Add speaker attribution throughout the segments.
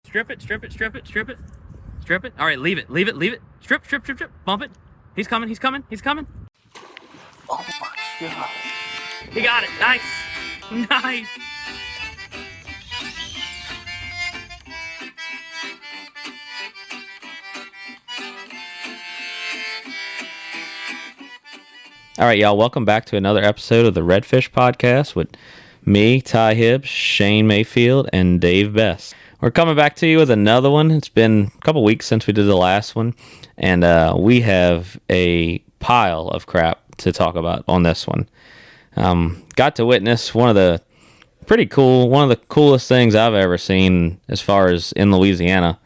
Speaker 1: Strip it. Strip it. All right, leave it. Strip. Bump it. He's coming. Oh my God. He got it. Nice. All right, y'all, welcome back to another episode of the Redfish Podcast with me, Ty Hibbs, Shane Mayfield, and Dave Best. We're coming back to you with another one. It's been a couple weeks since we did the last one, and we have a pile of crap to talk about on this one. Got to witness one of the coolest things I've ever seen as far as in Louisiana,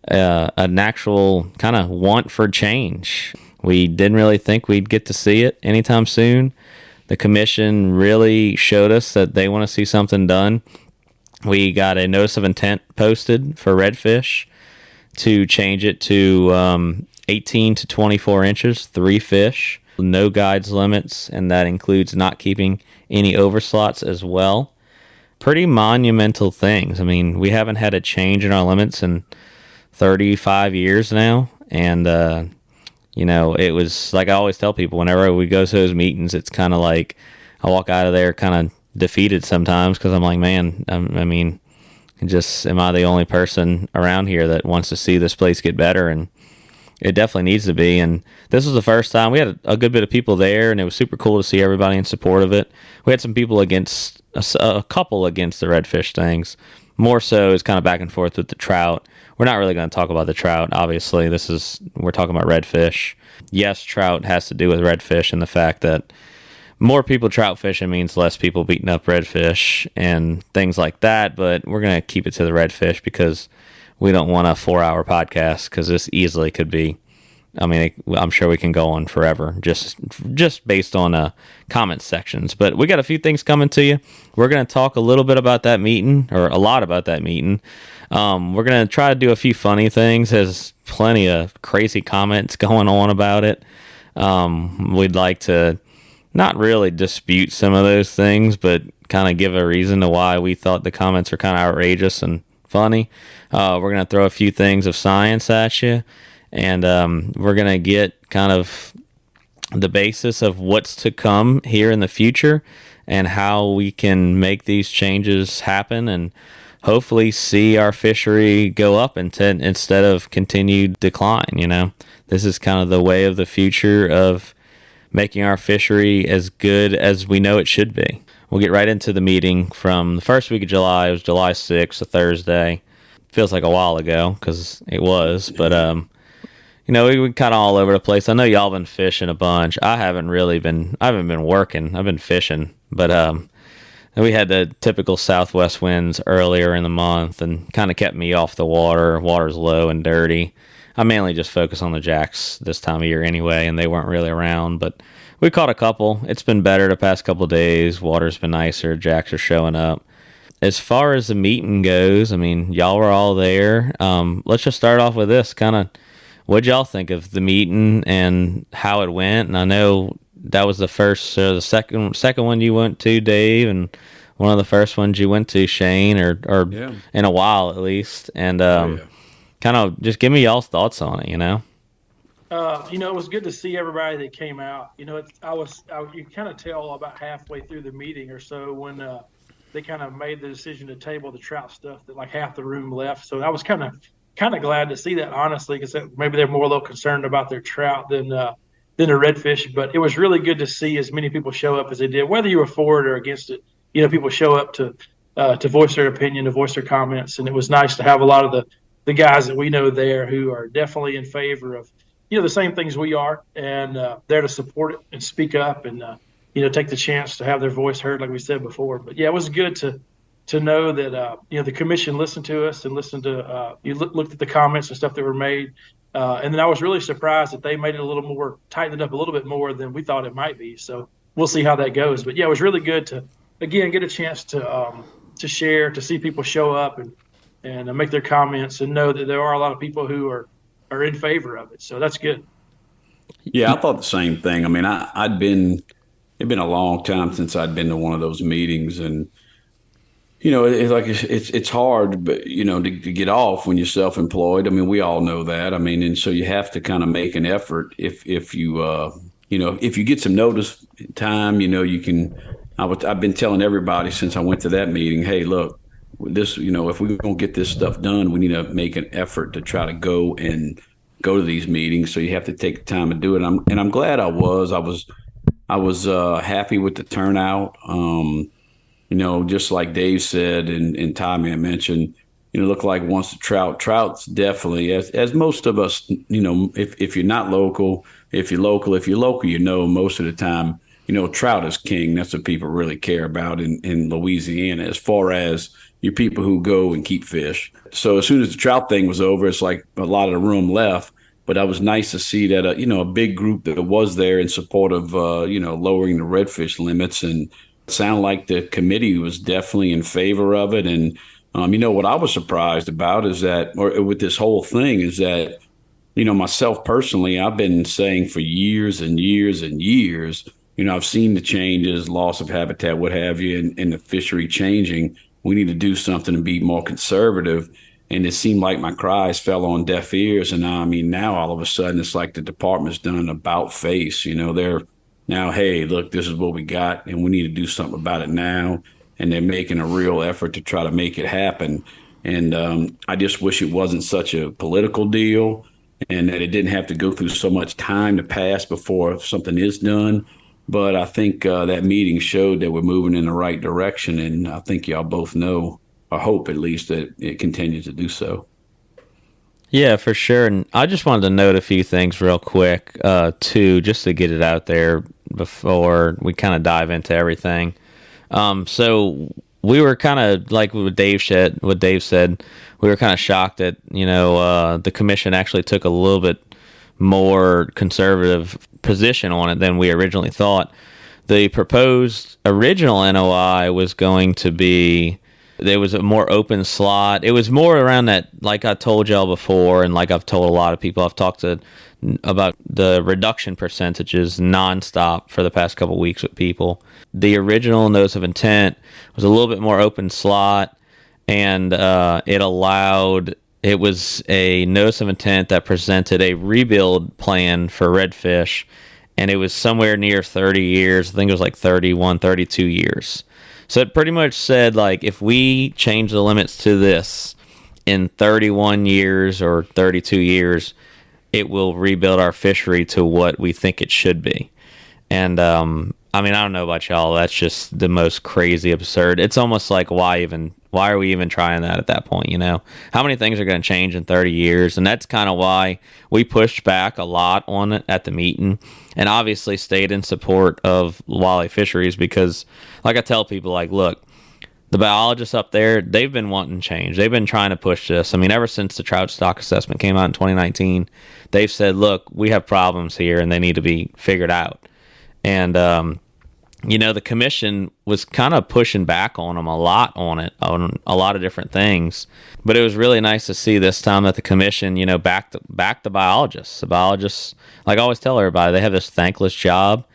Speaker 1: an actual kind of want for change. We didn't really think we'd get to see it anytime soon. The commission really showed us that they want to see something done. We got a notice of intent posted for redfish to change it to 18 to 24 inches, 3 fish, no guides limits, and that includes not keeping any overslots as well. Pretty monumental things. I mean, we haven't had a change in our limits in 35 years now, and it was like I always tell people whenever we go to those meetings, it's kind of like I walk out of there kind of defeated sometimes because I'm like, man, am I the only person around here that wants to see this place get better? And it definitely needs to be. And this was the first time we had a good bit of people there, and it was super cool to see everybody in support of it. We had some people against a couple against the redfish things. More so is kind of back and forth with the trout. We're not really going to talk about the trout. Obviously, we're talking about redfish. Yes, trout has to do with redfish and the fact that more people trout fishing means less people beating up redfish and things like that. But we're going to keep it to the redfish because we don't want a 4-hour podcast because this easily could be. I mean, I'm sure we can go on forever just based on comment sections. But we got a few things coming to you. We're going to talk a little bit about that meeting, or a lot about that meeting. We're going to try to do a few funny things. There's plenty of crazy comments going on about it. We'd like to not really dispute some of those things, but kind of give a reason to why we thought the comments are kind of outrageous and funny. We're going to throw a few things of science at you. And we're going to get kind of the basis of what's to come here in the future and how we can make these changes happen and hopefully see our fishery go up instead of continued decline. This is kind of the way of the future of making our fishery as good as we know it should be. We'll get right into the meeting from the first week of July. It was July 6th, a Thursday. Feels like a while ago because it was, but we were kind of all over the place. I know y'all been fishing a bunch. I haven't been working. I've been fishing. But we had the typical southwest winds earlier in the month and kind of kept me off the water. Water's low and dirty. I mainly just focus on the jacks this time of year anyway, and they weren't really around. But we caught a couple. It's been better the past couple of days. Water's been nicer. Jacks are showing up. As far as the meeting goes, y'all were all there. Let's just start off with this kind of. What'd y'all think of the meeting and how it went? And I know that was the second one you went to, Dave, and one of the first ones you went to, Shane, or yeah, in a while at least. And kind of just give me y'all's thoughts on it.
Speaker 2: It was good to see everybody that came out. You kind of tell about halfway through the meeting or so when they kind of made the decision to table the trout stuff that like half the room left. So I was kind of glad to see that, honestly, because maybe they're more a little concerned about their trout than the redfish. But it was really good to see as many people show up as they did, whether you were for it or against it. People show up to voice their opinion, to voice their comments, and it was nice to have a lot of the guys that we know there who are definitely in favor of the same things we are, and there to support it and speak up and take the chance to have their voice heard, like we said before. But yeah, it was good to know that the commission listened to us and listened to looked at the comments and stuff that were made, and then I was really surprised that they made it a little more, tightened it up a little bit more than we thought it might be. So we'll see how that goes. But yeah, it was really good to again get a chance to share, to see people show up and make their comments, and know that there are a lot of people who are in favor of it. So that's good.
Speaker 3: Yeah, I thought the same thing. It'd been a long time since I'd been to one of those meetings, and it's hard, but to get off when you're self-employed. I mean, we all know that. I mean, and so you have to kind of make an effort if you if you get some notice time, you can. I've been telling everybody since I went to that meeting, hey, look, this, if we're gonna get this stuff done, we need to make an effort to try to go to these meetings. So you have to take the time to do it. I'm glad I was. I was happy with the turnout. Just like Dave said and Tommy had mentioned, look like once the trout's definitely, as most of us, if you're not local, if you're local, most of the time, trout is king. That's what people really care about in Louisiana, as far as your people who go and keep fish. So as soon as the trout thing was over, it's like a lot of the room left. But it was nice to see that, a big group that was there in support of, lowering the redfish limits, and it sounded like the committee was definitely in favor of it. And, what I was surprised about is that, or with this whole thing, is that, myself personally, I've been saying for years and years and years, I've seen the changes, loss of habitat, what have you, and the fishery changing. We need to do something and be more conservative. And it seemed like my cries fell on deaf ears. And now all of a sudden it's like the department's done an about face. They're now, hey, look, this is what we got, and we need to do something about it now. And they're making a real effort to try to make it happen. And I just wish it wasn't such a political deal, and that it didn't have to go through so much time to pass before something is done. But I think that meeting showed that we're moving in the right direction. And I think y'all both know, I hope at least, that it continues to do so.
Speaker 1: Yeah, for sure. And I just wanted to note a few things real quick, too, just to get it out there before we kind of dive into everything. So we were kind of like what Dave said, we were kind of shocked that, the commission actually took a little bit more conservative position on it than we originally thought. The proposed original NOI was going to be, there was a more open slot. It was more around that, like I told y'all before, and like I've told a lot of people, I've talked to about the reduction percentages nonstop for the past couple weeks with people. The original notice of intent was a little bit more open slot, and it was a notice of intent that presented a rebuild plan for redfish, and it was somewhere near 30 years. I think it was like 31, 32 years. So it pretty much said, like, if we change the limits to this in 31 years or 32 years, it will rebuild our fishery to what we think it should be. And, I don't know about y'all. That's just the most crazy absurd. It's almost like, why are we even trying that at that point, How many things are going to change in 30 years? And that's kind of why we pushed back a lot on it at the meeting, and obviously stayed in support of walleye fisheries, because, like I tell people, like, look, the biologists up there, they've been wanting change. They've been trying to push this. Ever since the trout stock assessment came out in 2019, they've said, look, we have problems here and they need to be figured out. And, the commission was kind of pushing back on them a lot on a lot of different things. But it was really nice to see this time that the commission, backed the biologists. The biologists, like I always tell everybody, they have this thankless job.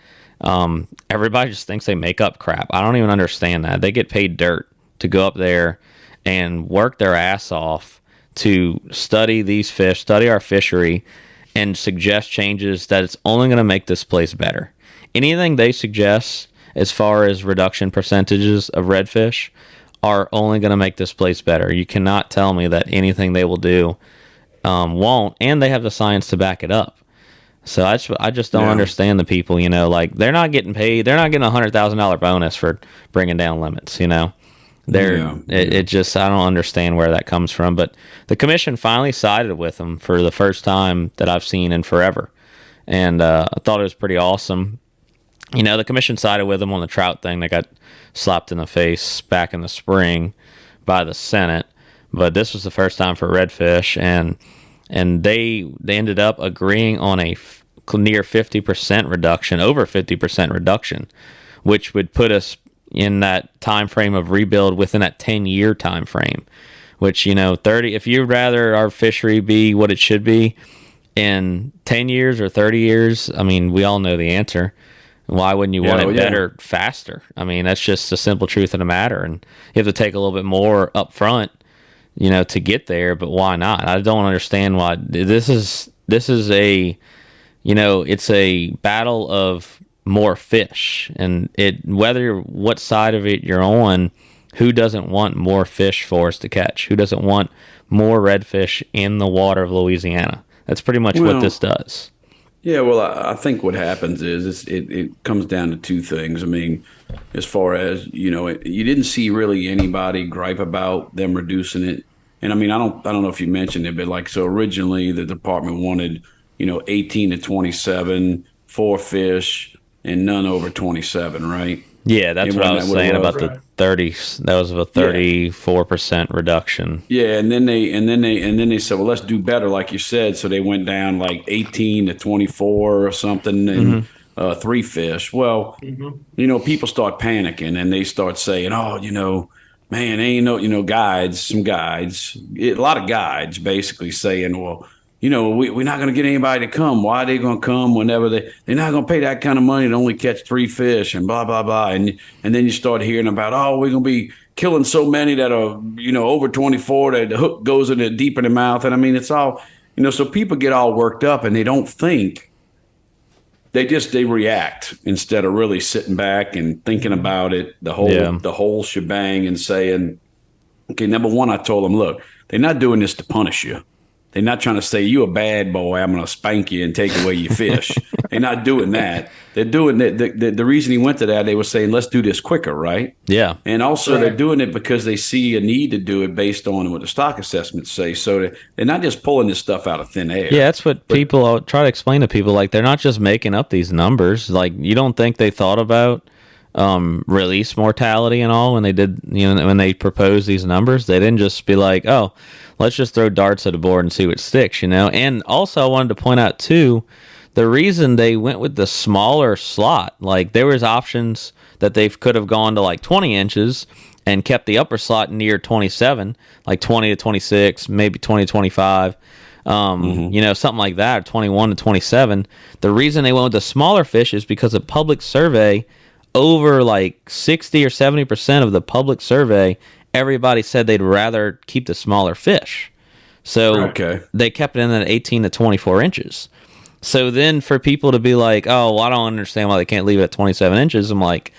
Speaker 1: Everybody just thinks they make up crap. I don't even understand that. They get paid dirt to go up there and work their ass off to study these fish, study our fishery, and suggest changes that it's only going to make this place better. Anything they suggest as far as reduction percentages of redfish are only going to make this place better. You cannot tell me that anything they will do won't, and they have the science to back it up. So I just don't understand the people, like, they're not getting paid. They're not getting $100,000 bonus for bringing down limits, It just, I don't understand where that comes from. But the commission finally sided with them for the first time that I've seen in forever. And I thought it was pretty awesome. The commission sided with them on the trout thing. They got slapped in the face back in the spring by the Senate. But this was the first time for redfish, and they ended up agreeing on a near 50% reduction, over 50% reduction, which would put us in that time frame of rebuild within that 10-year time frame, which, 30, if you'd rather our fishery be what it should be in 10 years or 30 years, we all know the answer. Why wouldn't you want it better, faster? I mean, that's just the simple truth of the matter. And you have to take a little bit more up front, to get there. But why not? I don't understand why this is it's a battle of more fish, and what side of it you're on. Who doesn't want more fish for us to catch? Who doesn't want more redfish in the water of Louisiana? That's pretty much what this does.
Speaker 3: Yeah, well, I think what happens is it comes down to two things. I mean, as far as, you didn't see really anybody gripe about them reducing it. And I mean, I don't know if you mentioned it, but so originally the department wanted, 18 to 27, 4 fish, and none over 27, right?
Speaker 1: Yeah, that's what I was saying about the 30. That was a 34% reduction.
Speaker 3: Yeah, and then they said, well, let's do better, like you said. So they went down 18 to 24 or something, and 3 fish. Well, people start panicking, and they start saying, oh, man, ain't no, guides, a lot of guides basically saying, well, we're not going to get anybody to come. Why are they going to come whenever they're not going to pay that kind of money to only catch 3 fish and blah, blah, blah. And then you start hearing about, we're going to be killing so many that are, over 24 that the hook goes in deep in the mouth. And I mean, it's all, so people get all worked up and they don't think. They react instead of really sitting back and thinking about it, the whole shebang, and saying, okay, number one, I told them, look, they're not doing this to punish you. They're not trying to say, you a bad boy, I'm going to spank you and take away your fish. They're not doing that. They're doing the reason he went to that, they were saying, let's do this quicker, right?
Speaker 1: Yeah.
Speaker 3: And also they're doing it because they see a need to do it based on what the stock assessments say. So they're not just pulling this stuff out of thin air.
Speaker 1: Yeah, that's what I'll try to explain to people. They're not just making up these numbers. You don't think they thought about release mortality and all when they did, when they proposed these numbers. They didn't just be like, oh, let's just throw darts at a board and see what sticks, And also I wanted to point out too, the reason they went with the smaller slot, there was options that they could have gone to 20 inches and kept the upper slot near 27, 20 to 26, maybe 20 to 25, something like that, or 21 to 27. The reason they went with the smaller fish is because the public survey, over 60 or 70% of the public survey, everybody said they'd rather keep the smaller fish. So they kept it in at 18 to 24 inches. So then for people to be like, oh, well, I don't understand why they can't leave it at 27 inches. I'm like,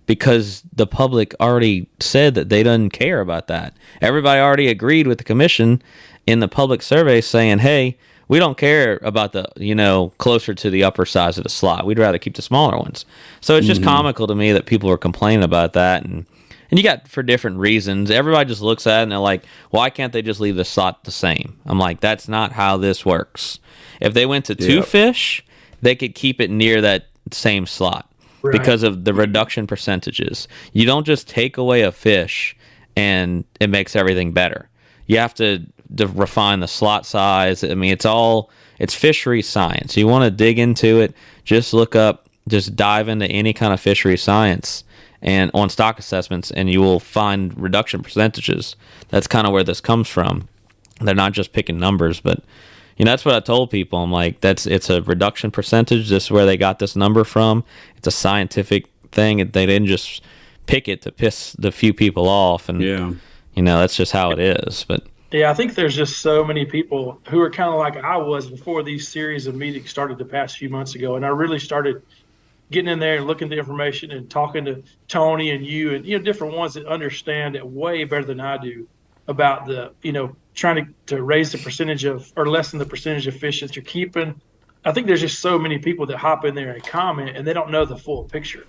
Speaker 1: because the public already said that they didn't care about that. Everybody already agreed with the commission in the public survey saying, hey, we don't care about the, closer to the upper size of the slot. We'd rather keep the smaller ones. So it's just comical to me that people are complaining about that. And you got for different reasons. Everybody just looks at it and they're like, why can't they just leave the slot the same? I'm like, that's not how this works. If they went to 2 fish, they could keep it near that same slot because of the reduction percentages. You don't just take away a fish and it makes everything better. You have to refine the slot size. I mean, it's fishery science. You want to dig into it, just dive into any kind of fishery science and on stock assessments, and you will find reduction percentages. That's kind of where this comes from. They're not just picking numbers, but that's what I told people. I'm like, it's a reduction percentage. This is where they got this number from. It's a scientific thing. They didn't just pick it to piss the few people off, and that's just how it is. But
Speaker 2: yeah, I think there's just so many people who are kind of like I was before these series of meetings started the past few months ago, and I really started getting in there and looking at the information and talking to Tony and you and different ones that understand it way better than I do about the trying to raise the percentage of or lessen the percentage of fish that you're keeping. I think there's just so many people that hop in there and comment and they don't know the full picture.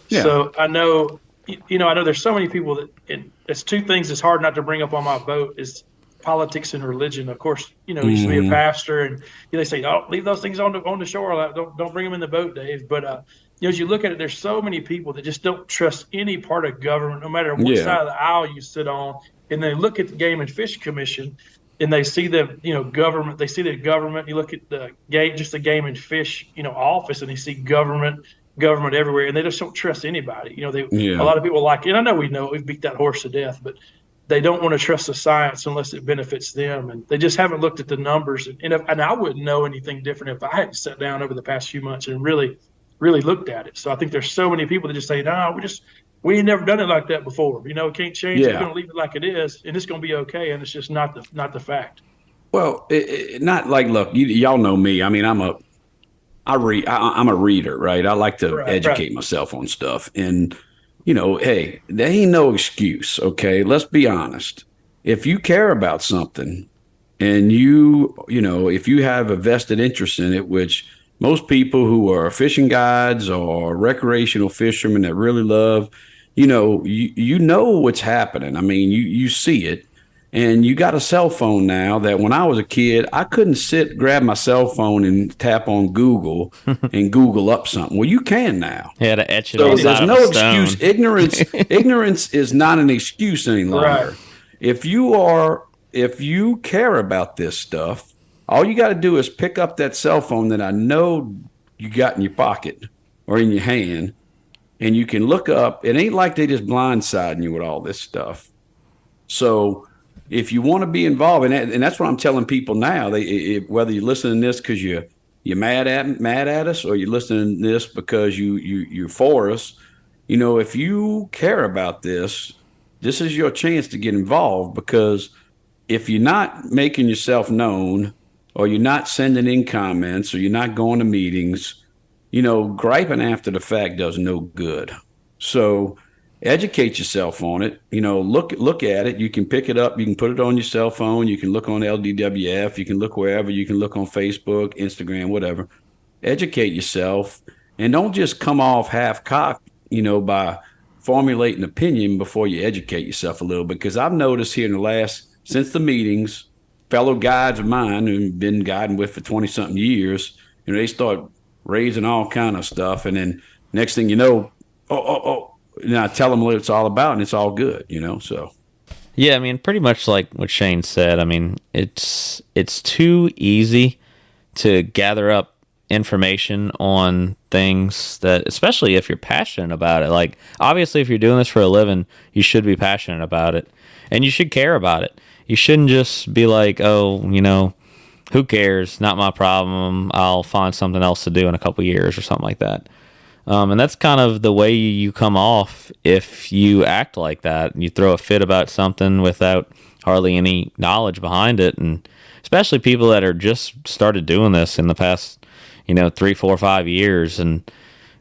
Speaker 2: Yeah. So I know there's so many people that it's 2 things that's hard not to bring up on my boat is politics and religion. Of course, you used to be a pastor and they say, oh, leave those things on the shore. Don't bring them in the boat, Dave. But as you look at it, there's so many people that just don't trust any part of government, no matter what side of the aisle you sit on. And they look at the Game and Fish Commission and they see the government. They see the government. You look at the Game and Fish office, and they see government everywhere, and they just don't trust anybody. A lot of people and I know we've beat that horse to death, but they don't want to trust the science unless it benefits them, and they just haven't looked at the numbers. And I wouldn't know anything different if I hadn't sat down over the past few months and really really looked at it. So I think there's so many people that just say, no, we ain't never done it like that before. We can't change it. We're going to leave it like it is, and it's going to be okay. And it's just not the fact.
Speaker 3: Well, not like, look, y'all know me. I mean, I'm a reader, right? I like to educate myself on stuff. And, hey, there ain't no excuse, okay? Let's be honest. If you care about something and if you have a vested interest in it, which most people who are fishing guides or recreational fishermen that really love, you know what's happening. I mean, you see it. And you got a cell phone now that when I was a kid, I couldn't grab my cell phone and tap on Google and Google up something. Well, you can now.
Speaker 1: Yeah, to etch it
Speaker 3: so
Speaker 1: on
Speaker 3: there's
Speaker 1: the
Speaker 3: no
Speaker 1: side of a stone.
Speaker 3: excuse. Ignorance is not an excuse any longer.
Speaker 2: Right.
Speaker 3: If you care about this stuff, all you got to do is pick up that cell phone that I know you got in your pocket or in your hand, and you can look up. It ain't like they just blindsiding you with all this stuff. So if you want to be involved, and that's what I'm telling people now, whether you're listening to this because you're mad at us, or you're listening to this because you're for us, if you care about this, this is your chance to get involved. Because if you're not making yourself known, or you're not sending in comments, or you're not going to meetings, griping after the fact does no good. So educate yourself on it. Look at it. You can pick it up. You can put it on your cell phone. You can look on LDWF. You can look wherever. You can look on Facebook, Instagram, whatever. Educate yourself, and don't just come off half-cocked, by formulating opinion before you educate yourself a little. Because I've noticed here since the meetings, fellow guides of mine who've been guiding with for 20-something years, they start raising all kind of stuff, and then next thing you know, I tell them what it's all about, and it's all good, so.
Speaker 1: Yeah, I mean, pretty much like what Shane said. I mean, it's too easy to gather up information on things that, especially if you're passionate about it. Like, obviously, if you're doing this for a living, you should be passionate about it, and you should care about it. You shouldn't just be like, oh, who cares? Not my problem. I'll find something else to do in a couple years or something like that. And that's kind of the way you come off if you act like that. You throw a fit about something without hardly any knowledge behind it. And especially people that are just started doing this in the past, 3, 4, 5 years. And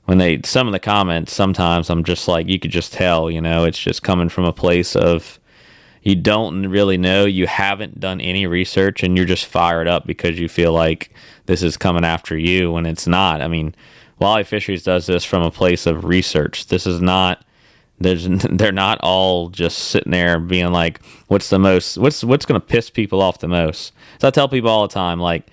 Speaker 1: when some of the comments, sometimes I'm just like, you could just tell, it's just coming from a place of, you don't really know, you haven't done any research, and you're just fired up because you feel like this is coming after you, when it's not. I mean, Walleye Fisheries does this from a place of research. This is not, they're not all just sitting there being like, what's going to piss people off the most? So I tell people all the time, like,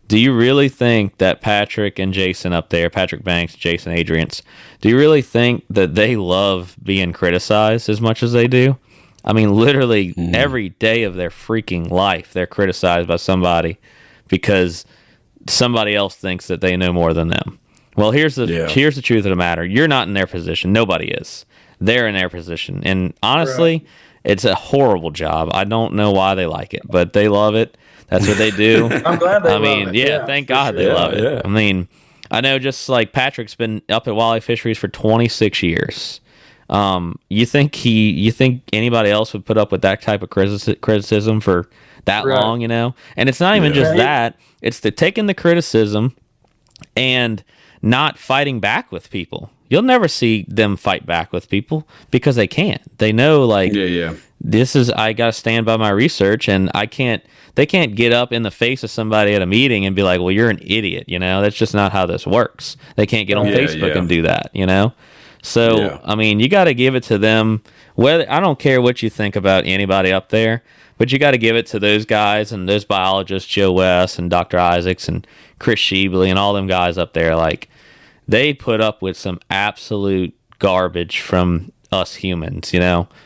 Speaker 1: do you really think that Patrick and Jason up there, Patrick Banks, Jason Adrians, do you really think that they love being criticized as much as they do? I mean, literally every day of their freaking life, they're criticized by somebody because somebody else thinks that they know more than them. Well, here's the truth of the matter. You're not in their position. Nobody is. They're in their position. And honestly, it's a horrible job. I don't know why they like it, but they love it. That's what they do.
Speaker 2: I'm glad they love it.
Speaker 1: Yeah, thank God they love it. Yeah. I mean, I know just like Patrick's been up at Walleye Fisheries for 26 years. You think anybody else would put up with that type of criticism for that long, And it's not even just that. It's taking the criticism and not fighting back with people. You'll never see them fight back with people because they can't. They know, like, this is, I got to stand by my research, and they can't get up in the face of somebody at a meeting and be like, well, you're an idiot, That's just not how this works. They can't get on Facebook and do that, So, I mean, you got to give it to them. I don't care what you think about anybody up there, but you got to give it to those guys and those biologists, Joe West and Dr. Isaacs and Chris Sheebley and all them guys up there. Like, they put up with some absolute garbage from us humans,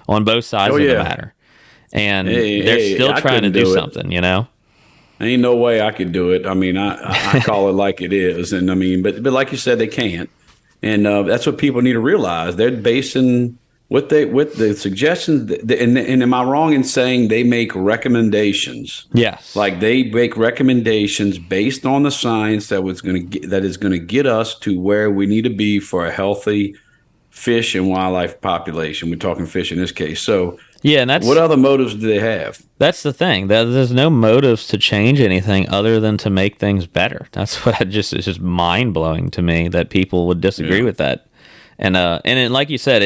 Speaker 1: on both sides of the matter. And they're still trying to do something,
Speaker 3: Ain't no way I could do it. I mean, I call it like it is. And I mean, but like you said, they can't. And that's what people need to realize. They're basing What the suggestions, and am I wrong in saying they make recommendations?
Speaker 1: Yes.
Speaker 3: Like they make recommendations based on the science that is going to get us to where we need to be for a healthy fish and wildlife population. We're talking fish in this case. So
Speaker 1: yeah, and that's
Speaker 3: what other motives do they have?
Speaker 1: That's the thing. There's no motives to change anything other than to make things better. That's what it's just mind blowing to me that people would disagree with that. And like you said,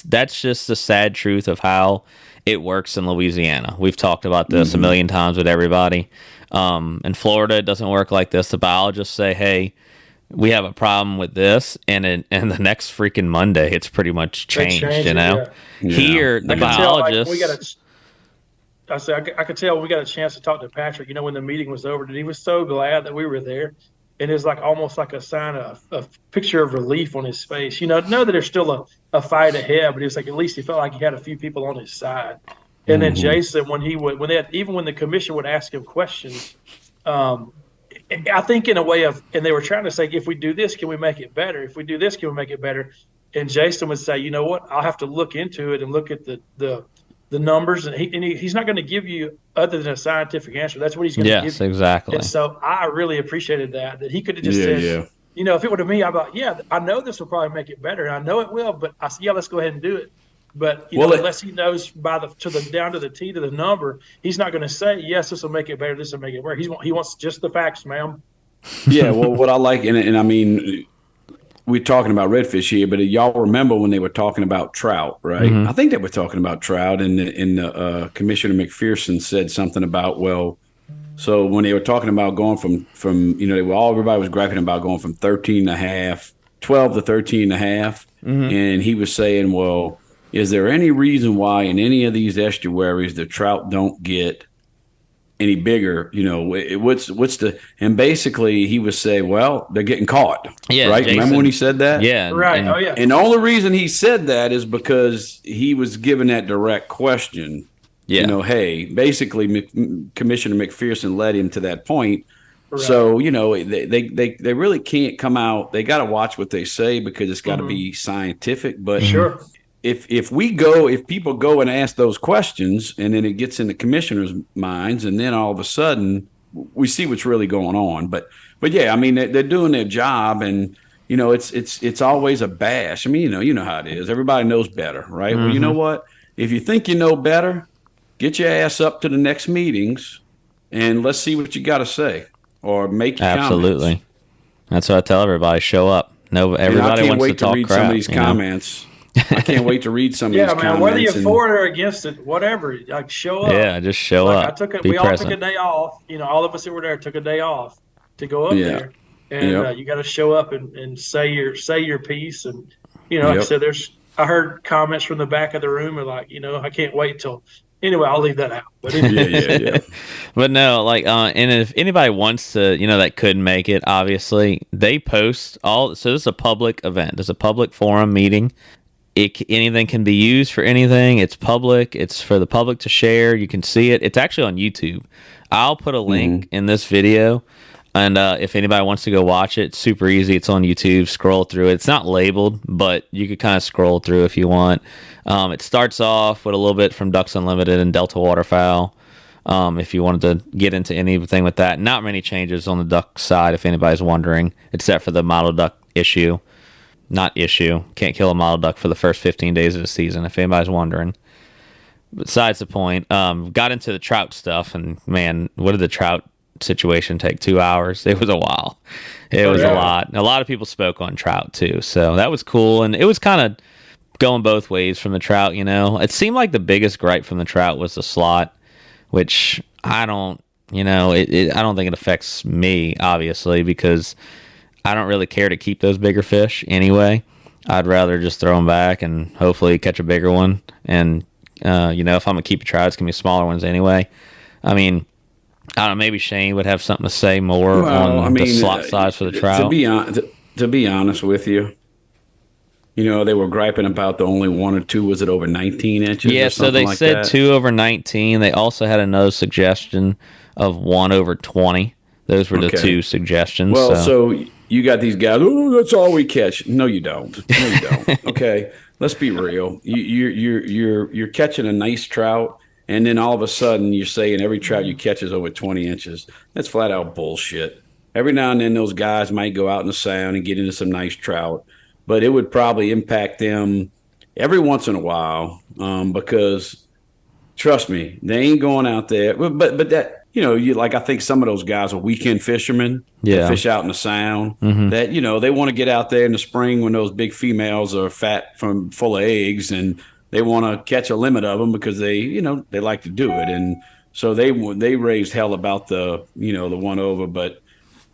Speaker 1: that's just the sad truth of how it works in Louisiana. We've talked about this a million times with everybody. In Florida, it doesn't work like this. The biologists say, "Hey, we have a problem with this," and the next freaking Monday, it's pretty much changed.
Speaker 2: Yeah.
Speaker 1: Here, the biologists.
Speaker 2: I could tell we got a chance to talk to Patrick. When the meeting was over, and he was so glad that we were there. And it's like almost like a sign of a picture of relief on his face. Know that there's still a fight ahead, but he was like, at least he felt like he had a few people on his side. And then Jason, when the commission would ask him questions, I think in a way and they were trying to say, if we do this, can we make it better? If we do this, can we make it better? And Jason would say, you know what? I'll have to look into it and look at the numbers, and he's not going to give you other than a scientific answer. That's what he's going to give you.
Speaker 1: Yes, exactly.
Speaker 2: And so I really appreciated that he could have just said, if it were to me, I'm like, I know this will probably make it better, and I know it will, but I said, let's go ahead and do it. But unless he knows down to the T to the number, he's not going to say, yes, this will make it better, this will make it better. He wants just the facts, ma'am.
Speaker 3: Yeah, well, what I like, and I mean, we're talking about redfish here, but y'all remember when they were talking about trout, right? I think they were talking about trout, and Commissioner McPherson said something about, so when they were talking about going from everybody was griping about going from 12 to 13 and a half, and he was saying, is there any reason why in any of these estuaries the trout don't get any bigger? And basically he would say, they're getting caught. Yeah, right. Jason, remember when he said that?
Speaker 1: Yeah,
Speaker 2: right.
Speaker 3: And the only reason he said that is because he was given that direct question. Yeah. Hey, basically Commissioner McPherson led him to that point. Right. So they really can't come out. They got to watch what they say because it's got to be scientific. But
Speaker 2: sure.
Speaker 3: If people go and ask those questions, and then it gets in the commissioners' minds, and then all of a sudden we see what's really going on. But yeah, I mean they're doing their job, and it's always a bash. I mean you know how it is. Everybody knows better, right? Well, you know what? If you think you know better, get your ass up to the next meetings, and let's see what you got to say, or make your
Speaker 1: absolutely.
Speaker 3: Comments.
Speaker 1: That's what I tell everybody. Show up. No, everybody wants to talk
Speaker 3: read
Speaker 1: crap.
Speaker 3: Some of these comments. I can't wait to read some of these comments.
Speaker 2: Whether you're for it or against it, whatever, like show up.
Speaker 1: Yeah, just show up.
Speaker 2: We all took a day off. All of us that were there took a day off to go up there, and you got to show up and say your piece. And like I said, I heard comments from the back of the room are like, I can't wait till. Anyway, I'll leave that out. But
Speaker 3: yeah.
Speaker 1: But no, and if anybody wants to, that couldn't make it, obviously they post all. So this is a public event. There's a public forum meeting. Anything can be used for anything. It's public. It's for the public to share. You can see it. It's actually on YouTube. I'll put a link in this video, and if anybody wants to go watch it, it's super easy. It's on YouTube. Scroll through it. It's not labeled, but you could kind of scroll through if you want. It starts off with a little bit from Ducks Unlimited and Delta Waterfowl. If you wanted to get into anything with that, not many changes on the duck side, if anybody's wondering, except for the mottled duck issue. Can't kill a mottled duck for the first 15 days of the season, if anybody's wondering. Besides the point, got into the trout stuff, and man, what did the trout situation take? 2 hours? It was a while. It was a lot. A lot of people spoke on trout too, so that was cool, and it was kind of going both ways from the trout. It seemed like the biggest gripe from the trout was the slot, which I don't, I don't think it affects me, obviously, because I don't really care to keep those bigger fish anyway. I'd rather just throw them back and hopefully catch a bigger one. And, if I'm going to keep a trout, it's going to be smaller ones anyway. I mean, I don't know, maybe Shane would have something to say more on the slot size for the trout.
Speaker 3: To be honest with you, they were griping about the only one or two. Was it over 19 inches?
Speaker 1: Yeah, so they said 2 over 19. They also had another suggestion of 1 over 20. Those were the two suggestions.
Speaker 3: Well, so you got these guys. Oh, that's all we catch. No, you don't. No, you don't. Okay, let's be real. You're catching a nice trout, and then all of a sudden you're saying every trout you catch is over 20 inches. That's flat out bullshit. Every now and then those guys might go out in the sound and get into some nice trout, but it would probably impact them every once in a while because trust me, they ain't going out there. But that you like I think some of those guys are weekend fishermen.
Speaker 1: Yeah,
Speaker 3: fish out in the sound. That they want to get out there in the spring when those big females are fat from full of eggs, and they want to catch a limit of them because they like to do it, and so they raised hell about the the one over, but.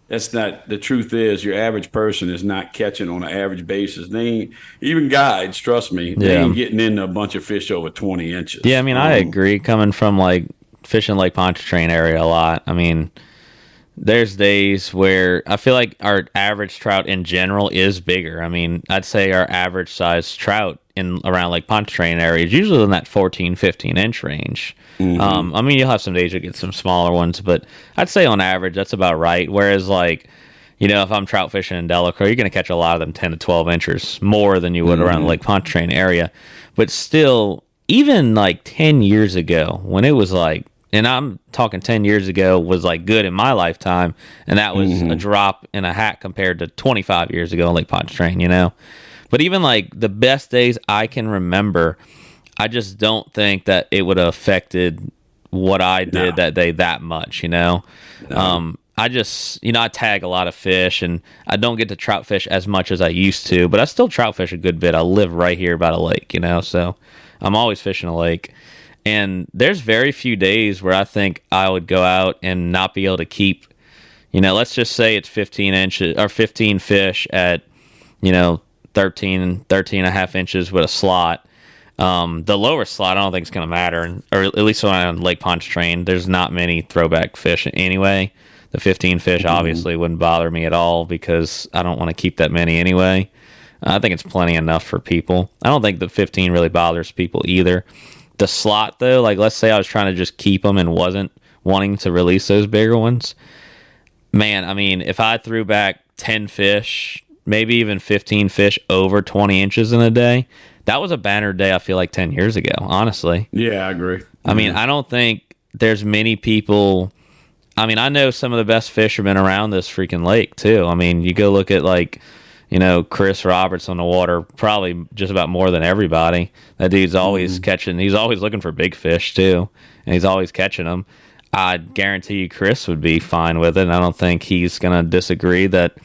Speaker 3: That's not the truth. Is your average person is not catching on an average basis. They ain't even guides. Trust me, they ain't getting into a bunch of fish over 20 inches.
Speaker 1: Yeah, I mean, I agree. Coming from like fishing Lake Pontchartrain area a lot. I mean, there's days where I feel like our average trout in general is bigger. I mean, I'd say our average size trout in around Lake Pontchartrain area is usually in that 14, 15 inch range. I mean, you'll have some days you get some smaller ones, but I'd say on average that's about right. Whereas, like, if I'm trout fishing in Delacroix, you're going to catch a lot of them 10 to 12 inches more than you would around the Lake Pontchartrain area. But still, even like 10 years ago, when it was like, and I'm talking 10 years ago was like good in my lifetime, and that was a drop in a hat compared to 25 years ago in Lake Pontchartrain, But even like the best days I can remember, I just don't think that it would have affected what I did that day that much, No. I just, I tag a lot of fish, and I don't get to trout fish as much as I used to, but I still trout fish a good bit. I live right here by the lake, so I'm always fishing a lake. And there's very few days where I think I would go out and not be able to keep, let's just say it's 15 inches or 15 fish at, 13 and a half inches with a slot. The lower slot, I don't think it's going to matter, or at least on Lake Pontchartrain, there's not many throwback fish anyway. The 15 fish obviously wouldn't bother me at all because I don't want to keep that many anyway. I think it's plenty enough for people. I don't think the 15 really bothers people either. The slot, though, like let's say I was trying to just keep them and wasn't wanting to release those bigger ones. Man, I mean, if I threw back 10 fish, maybe even 15 fish over 20 inches in a day, that was a banner day, I feel like 10 years ago, honestly.
Speaker 3: Yeah, I agree.
Speaker 1: I mean, I don't think there's many people. I mean, I know some of the best fishermen around this freaking lake, too. I mean, you go look at, like, Chris Roberts on the water, probably just about more than everybody. That dude's always catching. He's always looking for big fish, too, and he's always catching them. I guarantee you Chris would be fine with it, and I don't think he's going to disagree that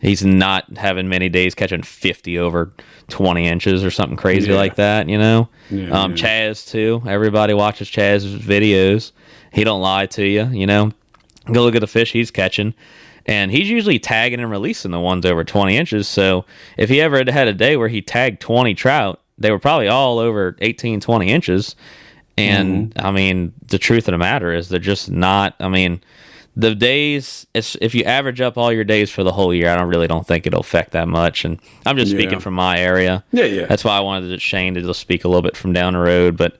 Speaker 1: he's not having many days catching 50 over 20 inches or something crazy like that, Chaz, too. Everybody watches Chaz's videos. He don't lie to you, Go look at the fish he's catching. And he's usually tagging and releasing the ones over 20 inches. So if he ever had a day where he tagged 20 trout, they were probably all over 18, 20 inches. And, I mean, the truth of the matter is they're just not. I mean, the days, if you average up all your days for the whole year, I really don't think it'll affect that much. And I'm just speaking from my area. Yeah. That's why I wanted Shane to just speak a little bit from down the road. But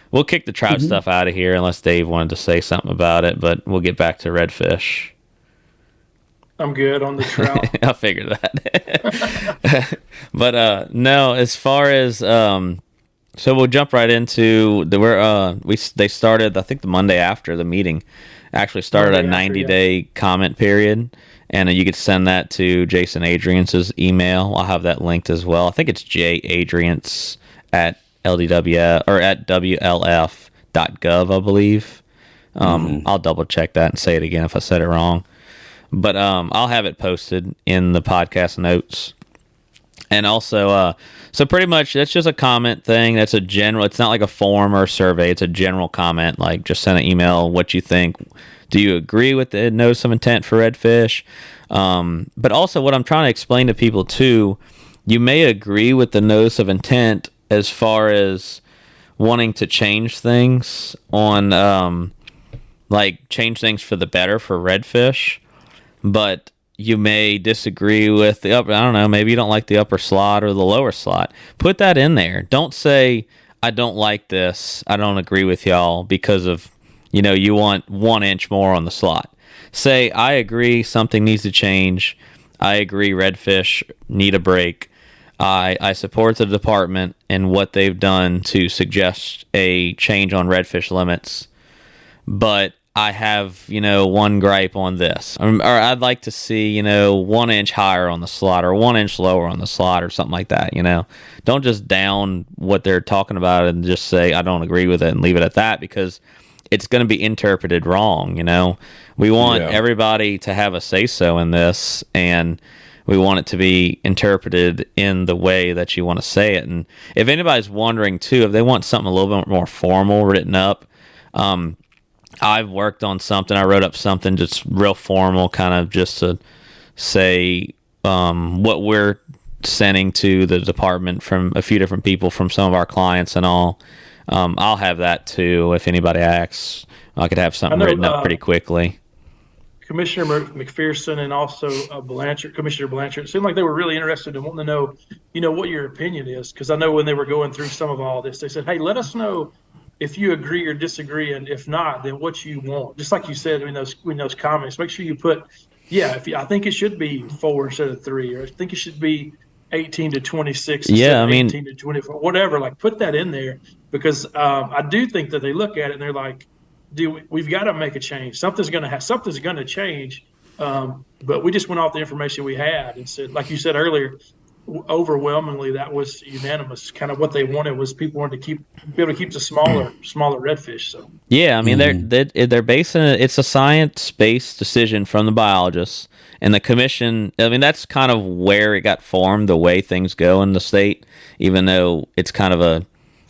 Speaker 1: we'll kick the trout stuff out of here unless Dave wanted to say something about it. But we'll get back to redfish.
Speaker 2: I'm good on the trout.
Speaker 1: I figured that. But no, as far as so we'll jump right into they started, I think the Monday after the meeting actually started a 90-day comment period, and you could send that to Jason Adriance's email. I'll have that linked as well. I think it's jadriance at LDW or at WLF.gov, I believe. I'll double check that and say it again if I said it wrong. But I'll have it posted in the podcast notes. And also, so pretty much that's just a comment thing. That's a general, it's not like a form or a survey. It's a general comment. Like just send an email, what you think. Do you agree with the notice of intent for redfish? But also what I'm trying to explain to people too, you may agree with the notice of intent as far as wanting to change things on, like change things for the better for redfish. But you may disagree with the upper, I don't know, maybe you don't like the upper slot or the lower slot. Put that in there. Don't say, I don't like this, I don't agree with y'all because of, you want 1 inch more on the slot. Say, I agree, something needs to change. I agree redfish need a break. I support the department and what they've done to suggest a change on redfish limits, but I have, one gripe on this. Or I'd like to see, 1 inch higher on the slot or 1 inch lower on the slot or something like that, Don't just down what they're talking about and just say, I don't agree with it and leave it at that, because it's going to be interpreted wrong, We want everybody to have a say-so in this, and we want it to be interpreted in the way that you want to say it. And if anybody's wondering, too, if they want something a little bit more formal written up, I've worked on something. I wrote up something just real formal, kind of just to say what we're sending to the department from a few different people, from some of our clients and all. I'll have that too. If anybody asks, I could have something written up pretty quickly.
Speaker 2: Commissioner McPherson and also Commissioner Blanchard, it seemed like they were really interested in wanting to know, what your opinion is. Because I know when they were going through some of all this, they said, hey, let us know if you agree or disagree, and if not, then what you want. Just like you said in those comments, make sure you put, I think it should be 4 instead of 3, or I think it should be 18 to 26. 18 to 24, whatever. Like, put that in there, because I do think that they look at it and they're like, we've got to make a change. Something's going to change. But we just went off the information we had and said, like you said earlier, overwhelmingly that was unanimous. Kind of what they wanted was people wanted to be able to keep the smaller redfish. So
Speaker 1: they're basing it. It's a science-based decision from the biologists and the commission. That's kind of where it got formed, the way things go in the state, even though it's kind of a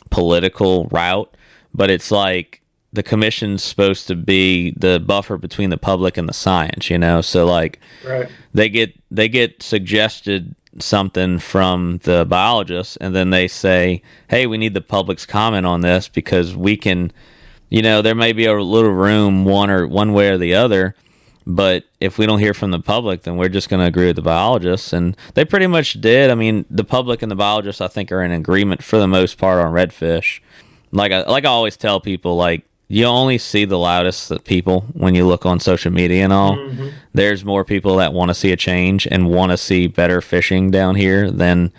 Speaker 1: political route. But it's like the commission's supposed to be the buffer between the public and the science, So like,
Speaker 2: right.
Speaker 1: they get suggested something from the biologists, and then they say, hey, we need the public's comment on this, because we can, there may be a little room one way or the other, but if we don't hear from the public, then we're just going to agree with the biologists. And they pretty much did. The public and the biologists, I think, are in agreement for the most part on redfish. Like I always tell people, like, you only see the loudest people when you look on social media and all. Mm-hmm. There's more people that want to see a change and want to see better fishing down here than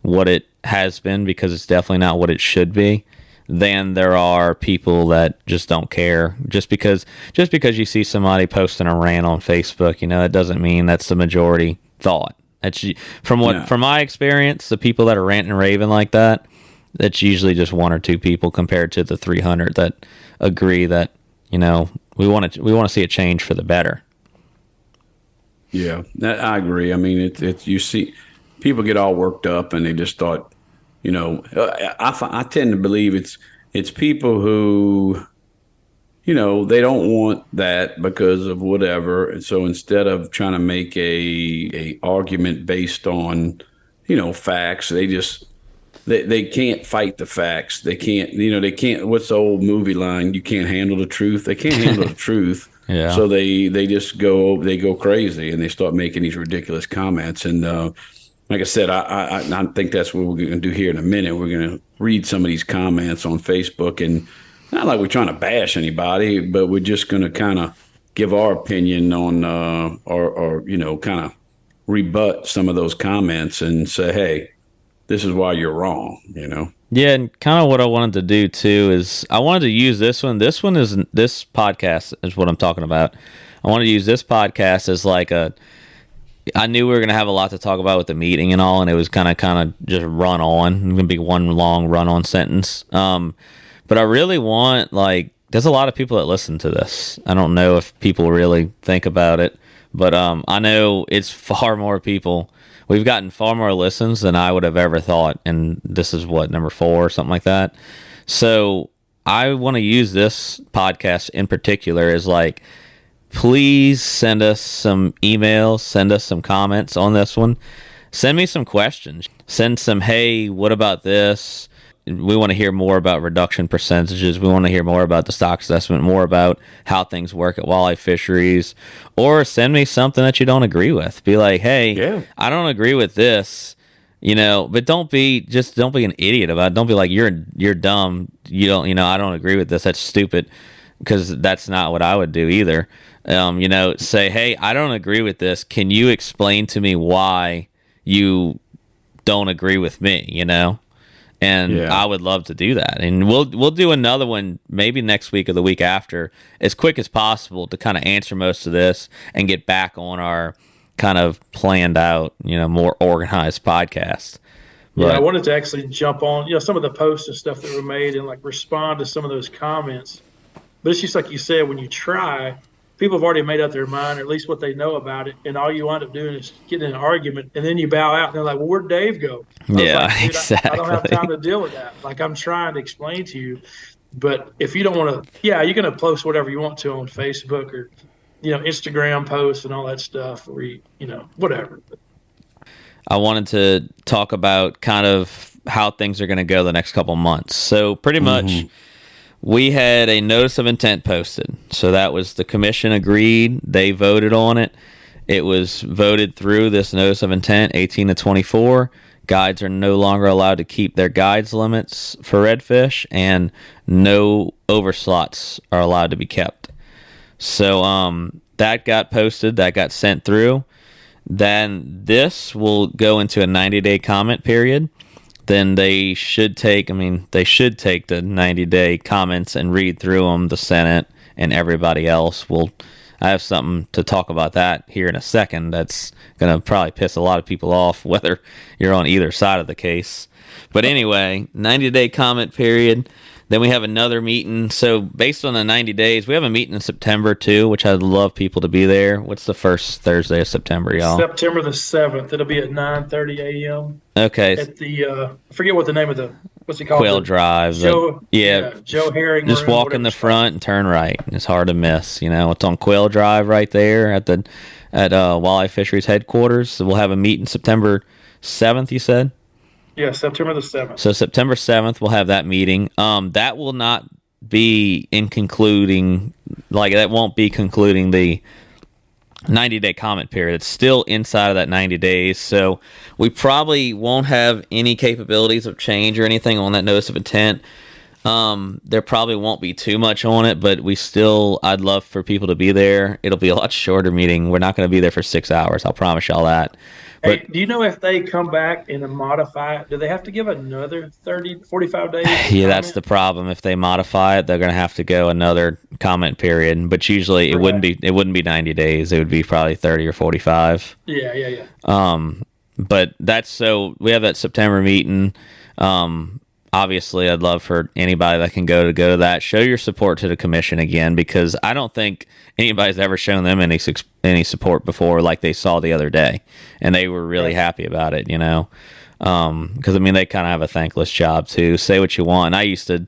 Speaker 1: what it has been, because it's definitely not what it should be. Than there are people that just don't care. Just because you see somebody posting a rant on Facebook, it doesn't mean that's the majority thought. That's from my experience, the people that are ranting and raving like that, that's usually just 1 or 2 people compared to the 300 that agree that we want to see a change for the better.
Speaker 3: Yeah, I agree. It's you see people get all worked up and they just thought, I tend to believe it's people who, they don't want that because of whatever, and so instead of trying to make a argument based on facts, they just. They can't fight the facts. They can't, they can't, what's the old movie line? You can't handle the truth. They can't handle the truth.
Speaker 1: Yeah.
Speaker 3: So they just go crazy and they start making these ridiculous comments. And like I said, I think that's what we're going to do here in a minute. We're going to read some of these comments on Facebook, and not like we're trying to bash anybody, but we're just going to kind of give our opinion on, or kind of rebut some of those comments and say, hey, this is why you're wrong,
Speaker 1: Yeah, and kind of what I wanted to do too is I wanted to use this one. This podcast is what I'm talking about. I wanted to use this podcast as like I knew we were going to have a lot to talk about with the meeting and all, and it was kind of just run on. It's going to be one long run on sentence. But I really want, there's a lot of people that listen to this. I don't know if people really think about it, but I know it's far more people. We've gotten far more listens than I would have ever thought, and this is number 4 or something like that. So I want to use this podcast in particular as please send us some emails, send us some comments on this one. Send me some questions. Send some, hey, what about this? We want to hear more about reduction percentages. We want to hear more about the stock assessment, more about how things work at walleye fisheries. Or send me something that you don't agree with. Be like, hey, I don't agree with this, but don't be an idiot about it. Don't be like, you're dumb. You don't, I don't agree with this. That's stupid. because that's not what I would do either. Say, hey, I don't agree with this. Can you explain to me why you don't agree with me? And I would love to do that. And we'll do another one maybe next week or the week after, as quick as possible, to kind of answer most of this and get back on our kind of planned out, more organized podcast.
Speaker 2: Yeah, I wanted to actually jump on, some of the posts and stuff that were made and respond to some of those comments. But it's just like you said, when you try, people have already made up their mind, or at least what they know about it, and all you wind up doing is getting in an argument, and then you bow out, and they're like, well, where'd Dave go?
Speaker 1: Exactly.
Speaker 2: I don't have time to deal with that. I'm trying to explain to you, but if you don't want to, you're going to post whatever you want to on Facebook or, Instagram posts and all that stuff, or, whatever.
Speaker 1: I wanted to talk about kind of how things are going to go the next couple months. So pretty much we had a notice of intent posted. So that was the commission agreed. They voted on it. It was voted through, this notice of intent, 18 to 24. Guides are no longer allowed to keep their guides limits for redfish, and no overslots are allowed to be kept. So that got posted. That got sent through. Then this will go into a 90-day comment period. Then they should take the 90-day comments and read through them. The Senate and everybody else I have something to talk about that here in a second. That's going to probably piss a lot of people off, whether you're on either side of the case. But anyway, 90-day comment period. Then we have another meeting. So based on the 90 days, we have a meeting in September too, which I'd love people to be there. What's the first Thursday of September, y'all?
Speaker 2: September the 7th. It'll be at 9:30 a.m.
Speaker 1: Okay.
Speaker 2: At the, I forget what the name of what's it called?
Speaker 1: Quail Drive.
Speaker 2: Joe Herring.
Speaker 1: Just walk in the front and turn right. It's hard to miss. It's on Quail Drive right there at Walleye Fisheries headquarters. So we'll have a meeting September 7th, you said?
Speaker 2: Yeah, September the 7th.
Speaker 1: So September 7th, we'll have that meeting. That will not be that won't be concluding the 90-day comment period. It's still inside of that 90 days. So we probably won't have any capabilities of change or anything on that notice of intent. There probably won't be too much on it, but I'd love for people to be there. It'll be a lot shorter meeting. We're not going to be there for 6 hours. I'll promise y'all that.
Speaker 2: Hey, do you know if they come back and modify it, do they have to give another 45 days?
Speaker 1: Yeah, that's the problem. If they modify it, they're going to have to go another comment period. But usually it wouldn't be 90 days. It would be probably 30 or 45.
Speaker 2: Yeah.
Speaker 1: But we have that September meeting. Obviously, I'd love for anybody that can go to that. Show your support to the commission again, because I don't think anybody's ever shown them any support before like they saw the other day, and they were really happy about it, because they kind of have a thankless job too. Say what you want. And I used to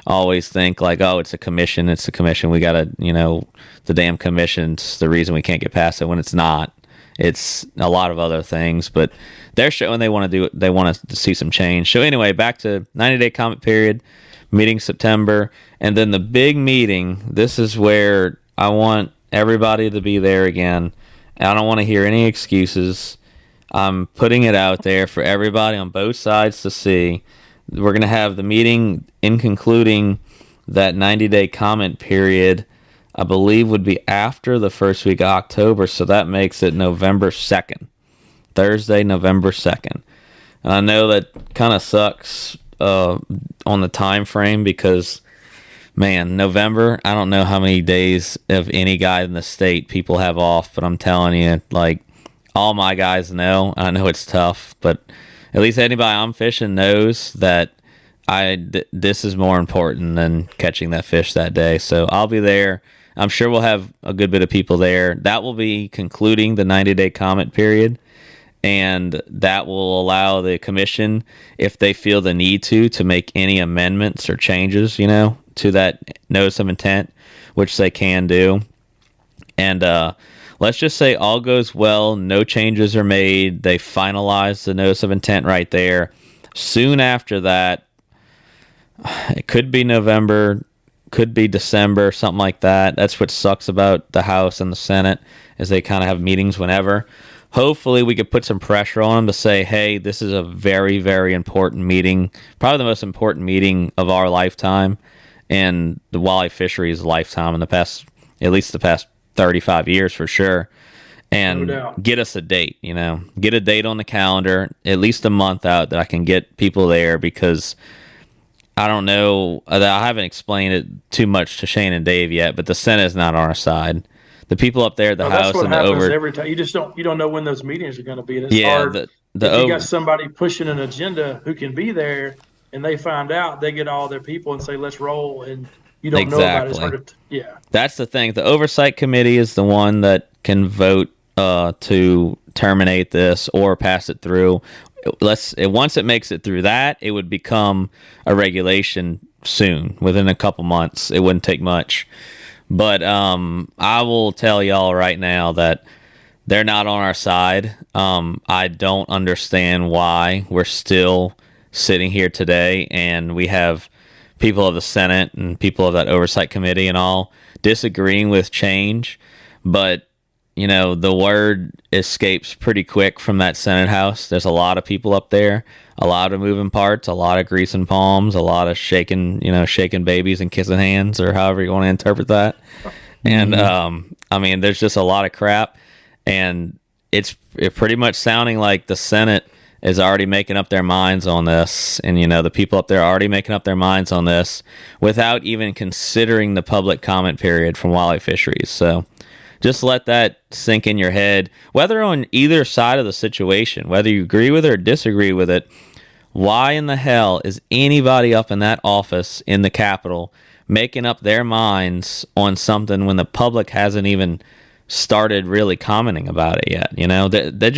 Speaker 1: always think it's a commission. We got to, the damn commission's the reason we can't get past it, when it's not. It's a lot of other things, but they're showing they want to see some change. So anyway, back to 90-day comment period, meeting September, and then the big meeting. This is where I want everybody to be there again. I don't want to hear any excuses. I'm putting it out there for everybody on both sides to see. We're going to have the meeting in concluding that 90-day comment period, I believe, would be after the first week of October, so that makes it November 2nd. Thursday, November 2nd. And I know that kind of sucks on the time frame because, man, November, I don't know how many days of any guy in the state people have off, but I'm telling you, all my guys know. I know it's tough, but at least anybody I'm fishing knows that this is more important than catching that fish that day. So I'll be there. I'm sure we'll have a good bit of people there. That will be concluding the 90-day comment period, and that will allow the commission, if they feel the need to make any amendments or changes, to that notice of intent, which they can do. And let's just say all goes well, no changes are made, they finalize the notice of intent right there. Soon after that, it could be November, could be December, something like that. That's what sucks about the House and the Senate, is they kind of have meetings whenever. Hopefully we could put some pressure on them to say, hey, this is a very, very important meeting, probably the most important meeting of our lifetime, in the walleye fisheries lifetime in at least the past 35 years for sure. And get us a date, get a date on the calendar, at least a month out that I can get people there, because I don't know, I haven't explained it too much to Shane and Dave yet, but the Senate is not on our side. The people up there at the House and the over.
Speaker 2: Every time you don't know when those meetings are going to be. And it's hard. If you got somebody pushing an agenda who can be there, and they find out, they get all their people and say, let's roll, and you don't know about it. It's hard to,
Speaker 1: That's the thing. The oversight committee is the one that can vote to terminate this or pass it through. Once it makes it through that, it would become a regulation soon, within a couple months. It wouldn't take much. But I will tell y'all right now that they're not on our side. I don't understand why we're still sitting here today and we have people of the Senate and people of that oversight committee and all disagreeing with change. But the word escapes pretty quick from that Senate House. There's a lot of people up there, a lot of moving parts, a lot of greasing palms, a lot of shaking babies and kissing hands, or however you want to interpret that. And there's just a lot of crap, and it's pretty much sounding like the Senate is already making up their minds on this, and the people up there are already making up their minds on this without even considering the public comment period from walleye fisheries. So just let that sink in your head, whether on either side of the situation, whether you agree with it or disagree with it. Why in the hell is anybody up in that office in the Capitol making up their minds on something when the public hasn't even started really commenting about it yet? That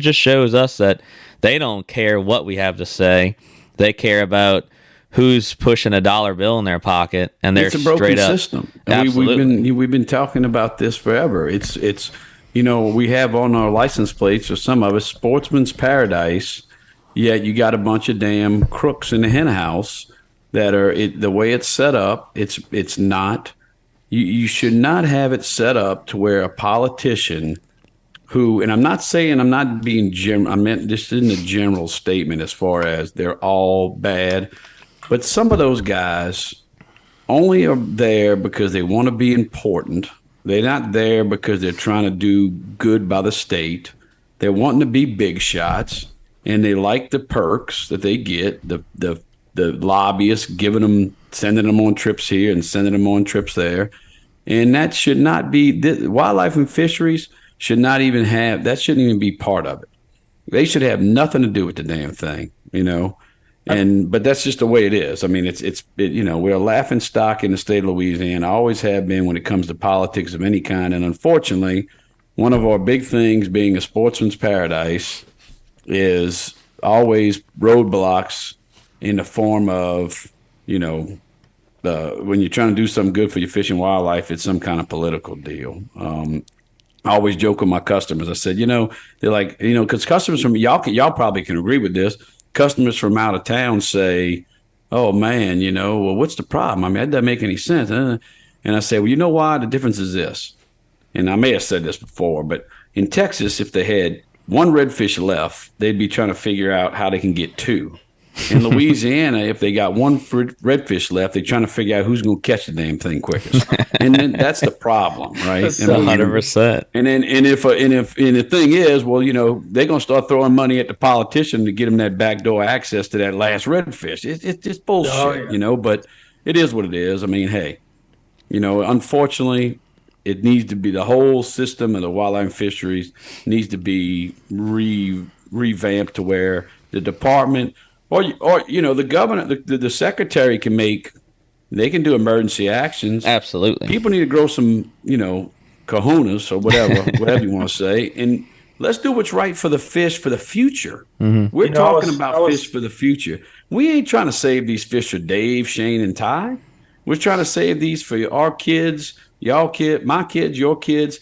Speaker 1: just shows us that they don't care what we have to say. They care about who's pushing a dollar bill in their pocket, and they're straight up. It's a broken system.
Speaker 3: And we've been talking about this forever. It's we have on our license plates, or some of us, Sportsman's Paradise. Yet you got a bunch of damn crooks in the hen house that are the way it's set up. It's not. You should not have it set up to where a politician who, and I'm not saying, I'm not being I meant this isn't a general statement as far as they're all bad. But some of those guys only are there because they want to be important. They're not there because they're trying to do good by the state. They're wanting to be big shots, and they like the perks that they get, the lobbyists sending them on trips here and sending them on trips there. And that should not be, wildlife and fisheries shouldn't even be part of it. They should have nothing to do with the damn thing, But that's just the way it is. I mean, we're a laughing stock in the state of Louisiana, always have been when it comes to politics of any kind. And unfortunately, one of our big things being a sportsman's paradise is always roadblocks in the form of, when you're trying to do something good for your fish and wildlife, it's some kind of political deal. I always joke with my customers. I said, they're like, because customers from y'all probably can agree with this. Customers from out of town say, oh, man, well, what's the problem? I mean, that doesn't make any sense. And I say, well, you know why? The difference is this. And I may have said this before, but in Texas, if they had one redfish left, they'd be trying to figure out how they can get two. In Louisiana, if they got one redfish left, they're trying to figure out who's going to catch the damn thing quickest. And then that's the problem, right?
Speaker 1: That's 100%.
Speaker 3: And the thing is, well, they're going to start throwing money at the politician to get them that backdoor access to that last redfish. It's just bullshit, but it is what it is. I mean, hey, unfortunately, it needs to be, the whole system of the wildlife fisheries needs to be revamped to where the department or the governor, the secretary can do emergency actions.
Speaker 1: Absolutely.
Speaker 3: People need to grow some, kahunas or whatever you want to say. And let's do what's right for the fish for the future. Mm-hmm. We're talking about fish for the future. We ain't trying to save these fish for Dave, Shane, and Ty. We're trying to save these for our kids, y'all kids, my kids, your kids.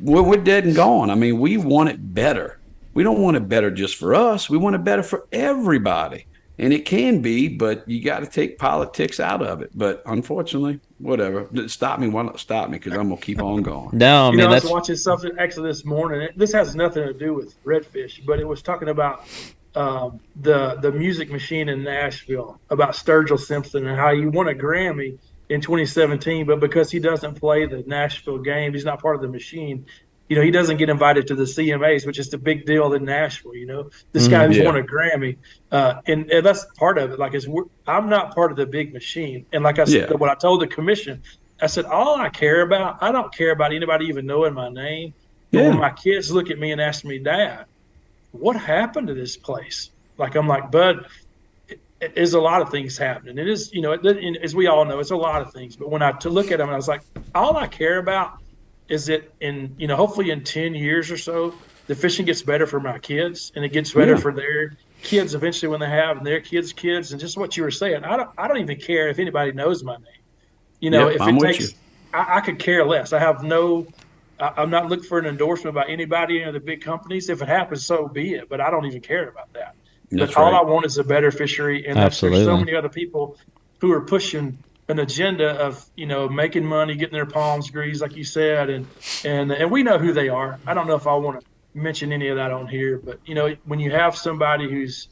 Speaker 3: We're dead and gone. I mean, we want it better. We don't want it better just for us. We want it better for everybody. And it can be, but you got to take politics out of it. But unfortunately, whatever. Stop me because I'm going to keep on going.
Speaker 1: No, I mean,
Speaker 2: I was watching something actually this morning. This has nothing to do with redfish, but it was talking about the music machine in Nashville about Sturgill Simpson and how he won a Grammy in 2017, but because he doesn't play the Nashville game, he's not part of the machine. He doesn't get invited to the CMAs, which is the big deal in Nashville. This guy who's won a Grammy, and that's part of it. Like, I'm not part of the big machine, and like I said, what I told the commission, I said, I don't care about anybody even knowing my name. But when my kids look at me and ask me, Dad, what happened to this place? Like, I'm like, Bud, there's a lot of things happening. It is, as we all know, it's a lot of things. But when I look at them, I was like, all I care about is that hopefully in 10 years or so, the fishing gets better for my kids, and it gets better for their kids eventually when they have, and their kids' kids. And just what you were saying, I don't even care if anybody knows my name. If it takes, I could care less. I'm not looking for an endorsement by anybody, the big companies. If it happens, so be it. But I don't even care about that. But all I want is a better fishery, and there's so many other people who are pushing an agenda of making money, getting their palms greased, like you said, and we know who they are. I don't know if I want to mention any of that on here, but when you have somebody who's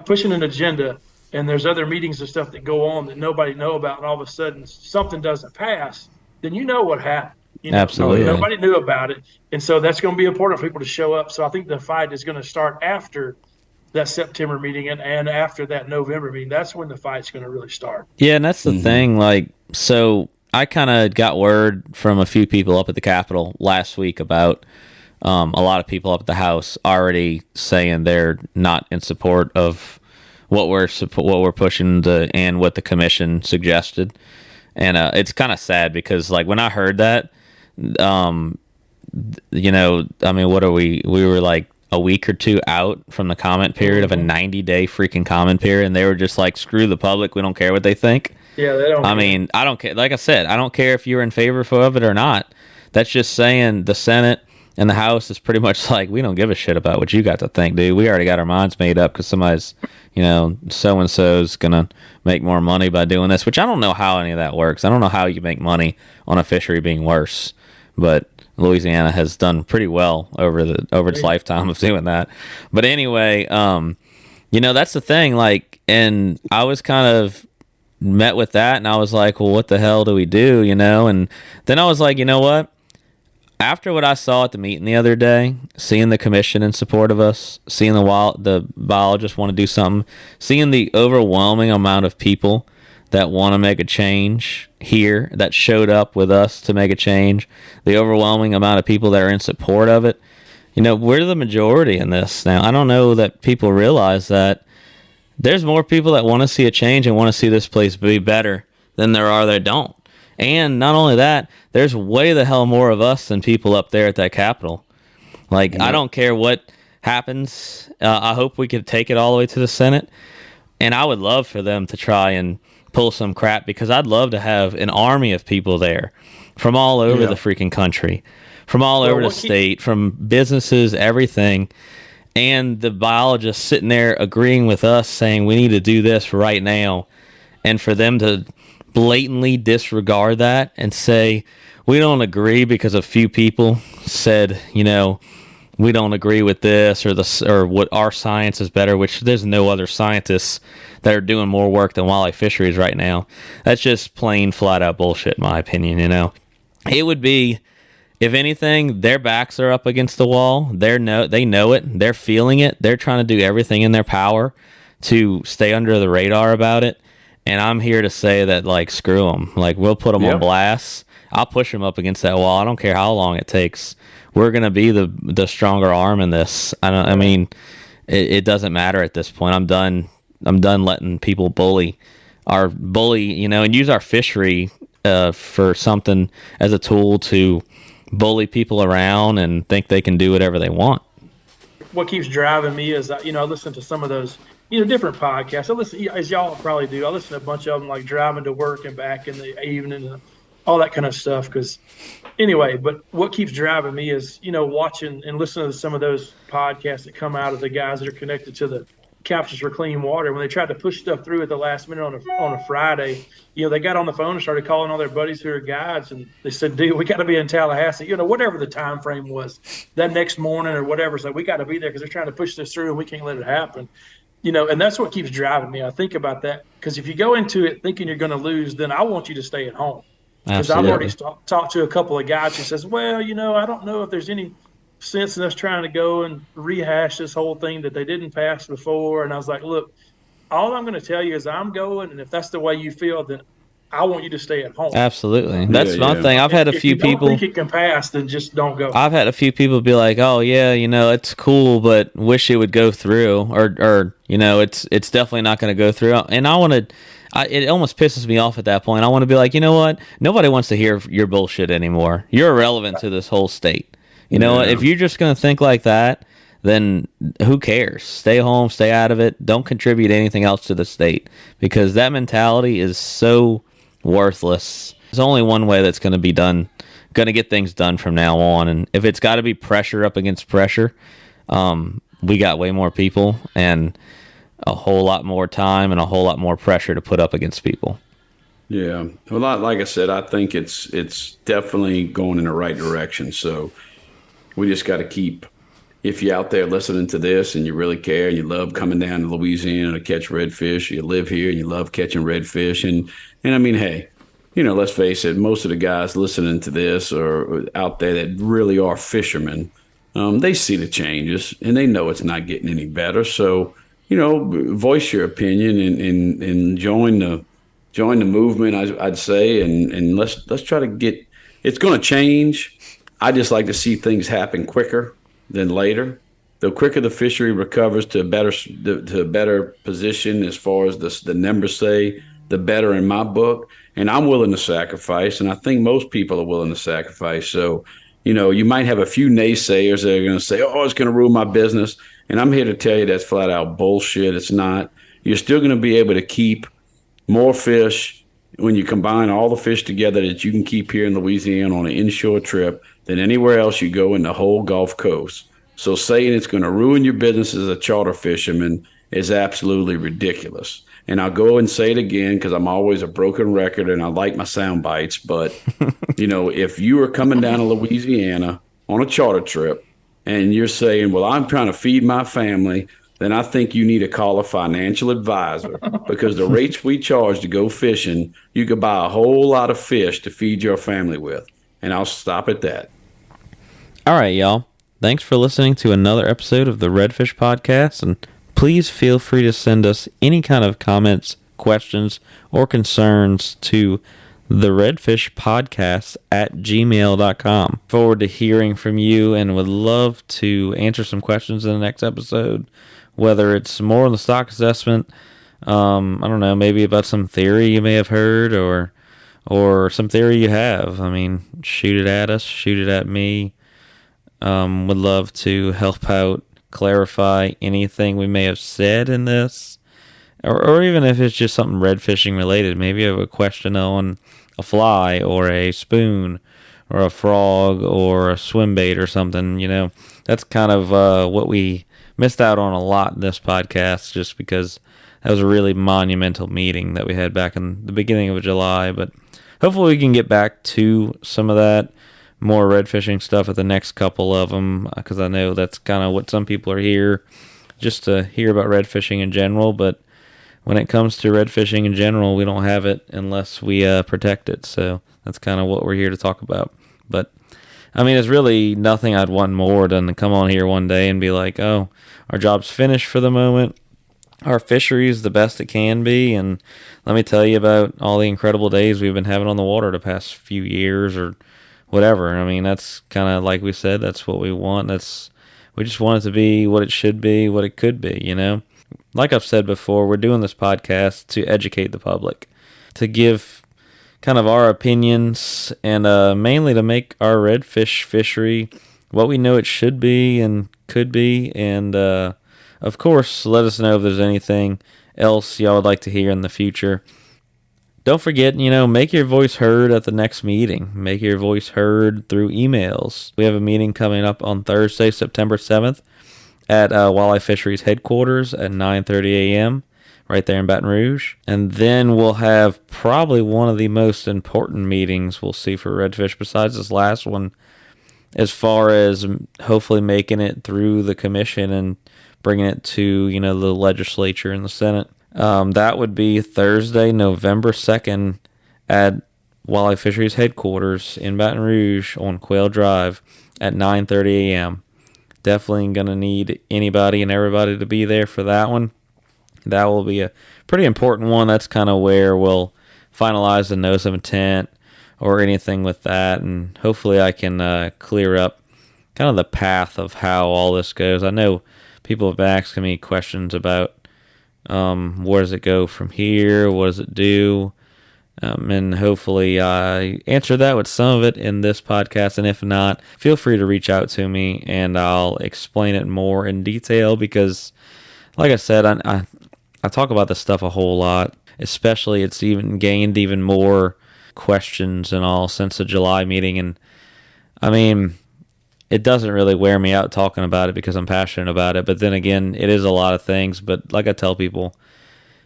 Speaker 2: pushing an agenda, and there's other meetings and stuff that go on that nobody know about, and all of a sudden something doesn't pass, then what happened.
Speaker 1: Absolutely.
Speaker 2: Nobody knew about it. And so that's going to be important for people to show up. So I think the fight is going to start after that September meeting and after that November meeting. That's when the fight's going to really start.
Speaker 1: Yeah, and that's the thing. Like, so I kind of got word from a few people up at the Capitol last week about a lot of people up at the House already saying they're not in support of what we're pushing and what the commission suggested. And it's kind of sad because, like, when I heard that, what are we were like a week or two out from the comment period of a 90-day freaking comment period, and they were just like, screw the public, we don't care what they think.
Speaker 2: Yeah, they don't.
Speaker 1: I mean, I don't care. Like I said, I don't care if you're in favor of it or not. That's just saying the Senate and the House is pretty much like, we don't give a shit about what you got to think, dude. We already got our minds made up because somebody's, so-and-so's going to make more money by doing this, which I don't know how any of that works. I don't know how you make money on a fishery being worse, but Louisiana has done pretty well over its lifetime of doing that. But anyway, that's the thing. Like, and I was kind of met with that, and I was like, well, what the hell do we do? And then I was like, you know what? After what I saw at the meeting the other day, seeing the commission in support of us, seeing the biologists want to do something, seeing the overwhelming amount of people that want to make a change here, that showed up with us to make a change, the overwhelming amount of people that are in support of it, we're the majority in this. Now, I don't know that people realize that there's more people that want to see a change and want to see this place be better than there are that don't. And not only that, there's way the hell more of us than people up there at that Capitol. Like, I don't care what happens. I hope we could take it all the way to the Senate. And I would love for them to try and pull some crap, because I'd love to have an army of people there from all over the freaking country, from all over the state, from businesses, everything. And the biologists sitting there agreeing with us, saying we need to do this right now. And for them to blatantly disregard that and say, we don't agree because a few people said, we don't agree with this or what our science is better, which there's no other scientists that are doing more work than wildlife fisheries right now. That's just plain flat out bullshit, in my opinion. It would be, if anything, their backs are up against the wall. They know it. They're feeling it. They're trying to do everything in their power to stay under the radar about it. And I'm here to say that, like, screw them. Like, we'll put them on blast. I'll push them up against that wall. I don't care how long it takes. We're going to be the stronger arm in this. It doesn't matter at this point. I'm done letting people bully, and use our fishery for something as a tool to bully people around and think they can do whatever they want.
Speaker 2: What keeps driving me is, I listen to some of those, different podcasts. I listen, as y'all probably do, I listen to a bunch of them, like driving to work and back in the evening and all that kind of stuff. But what keeps driving me is, watching and listening to some of those podcasts that come out of the guys that are connected to the captures for clean water. When they tried to push stuff through at the last minute on a Friday, they got on the phone and started calling all their buddies who are guides, and they said, "Dude, we got to be in Tallahassee." Whatever the time frame was, that next morning or whatever. So we got to be there because they're trying to push this through, and we can't let it happen. And that's what keeps driving me. I think about that because if you go into it thinking you're going to lose, then I want you to stay at home. Because I've already talked to a couple of guys who says, "Well, I don't know if there's any sense in us trying to go and rehash this whole thing that they didn't pass before." And I was like, "Look, all I'm going to tell you is I'm going, and if that's the way you feel, then I want you to stay at home."
Speaker 1: Absolutely. That's one thing. I've had a few people.
Speaker 2: If you don't think it can pass, then just don't go.
Speaker 1: I've had a few people be like, "Oh yeah, it's cool, but wish it would go through," or it's definitely not going to go through. And I want to. It almost pisses me off at that point. I want to be like, you know what? Nobody wants to hear your bullshit anymore. You're irrelevant to this whole state. You know what? If you're just going to think like that, then who cares? Stay home, stay out of it. Don't contribute anything else to the state because that mentality is so worthless. There's only one way that's going to be done, going to get things done from now on. And if it's got to be pressure up against pressure, we got way more people and a whole lot more time and a whole lot more pressure to put up against people.
Speaker 3: Yeah. Well, like I said, I think it's definitely going in the right direction. So we just got to keep, if you're out there listening to this and you really care, you love coming down to Louisiana to catch redfish, you live here and you love catching redfish. And I mean, hey, let's face it, most of the guys listening to this or out there that really are fishermen, they see the changes and they know it's not getting any better. So, voice your opinion and join the movement, I'd say, and let's try to get. It's going to change. I just like to see things happen quicker than later. The quicker the fishery recovers to a better position as far as the numbers say, the better in my book. And I'm willing to sacrifice, and I think most people are willing to sacrifice. So, you might have a few naysayers that are going to say, "Oh, it's going to ruin my business." And I'm here to tell you that's flat out bullshit. It's not. You're still going to be able to keep more fish when you combine all the fish together that you can keep here in Louisiana on an inshore trip than anywhere else you go in the whole Gulf Coast. So saying it's going to ruin your business as a charter fisherman is absolutely ridiculous. And I'll go and say it again because I'm always a broken record and I like my sound bites. But, if you are coming down to Louisiana on a charter trip, and you're saying, "Well, I'm trying to feed my family," then I think you need to call a financial advisor because the rates we charge to go fishing, you could buy a whole lot of fish to feed your family with. And I'll stop at that.
Speaker 1: All right, y'all. Thanks for listening to another episode of the Redfish Podcast. And please feel free to send us any kind of comments, questions, or concerns to TheRedfishPodcast at gmail.com. Forward to hearing from you and would love to answer some questions in the next episode, whether it's more on the stock assessment, I don't know, maybe about some theory you may have heard or some theory you have. I mean, shoot it at us, shoot it at me. Would love to help out, clarify anything we may have said in this, or even if it's just something red fishing related. Maybe you have a question on a fly or a spoon or a frog or a swim bait or something. That's kind of what we missed out on a lot in this podcast just because that was a really monumental meeting that we had back in the beginning of July. But hopefully we can get back to some of that more red fishing stuff at the next couple of them because I know that's kind of what some people are here just to hear about red fishing in general. But when it comes to red fishing in general, we don't have it unless we protect it. So that's kind of what we're here to talk about. But, I mean, it's really nothing I'd want more than to come on here one day and be like, "Oh, our job's finished for the moment. Our fishery is the best it can be. And let me tell you about all the incredible days we've been having on the water the past few years," or whatever. I mean, that's kind of like we said, that's what we want. We just want it to be what it should be, what it could be, Like I've said before, we're doing this podcast to educate the public, to give kind of our opinions, and mainly to make our redfish fishery what we know it should be and could be. And, of course, let us know if there's anything else y'all would like to hear in the future. Don't forget, make your voice heard at the next meeting. Make your voice heard through emails. We have a meeting coming up on Thursday, September 7th at Walleye Fisheries headquarters at 9:30 a.m. right there in Baton Rouge. And then we'll have probably one of the most important meetings we'll see for Redfish besides this last one, as far as hopefully making it through the commission and bringing it to, the legislature and the Senate. That would be Thursday, November 2nd at Walleye Fisheries headquarters in Baton Rouge on Quail Drive at 9:30 a.m. Definitely going to need anybody and everybody to be there for that one. That will be a pretty important one. That's kind of where we'll finalize the notice of intent or anything with that, and hopefully I can clear up kind of the path of how all this goes. I know people have been asking me questions about where does it go from here, what does it do, and hopefully I answer that with some of it in this podcast, and if not, feel free to reach out to me and I'll explain it more in detail, because like I said, I talk about this stuff a whole lot, especially it's even gained even more questions and all since the July meeting, and I mean, it doesn't really wear me out talking about it because I'm passionate about it, but then again, it is a lot of things, but like I tell people,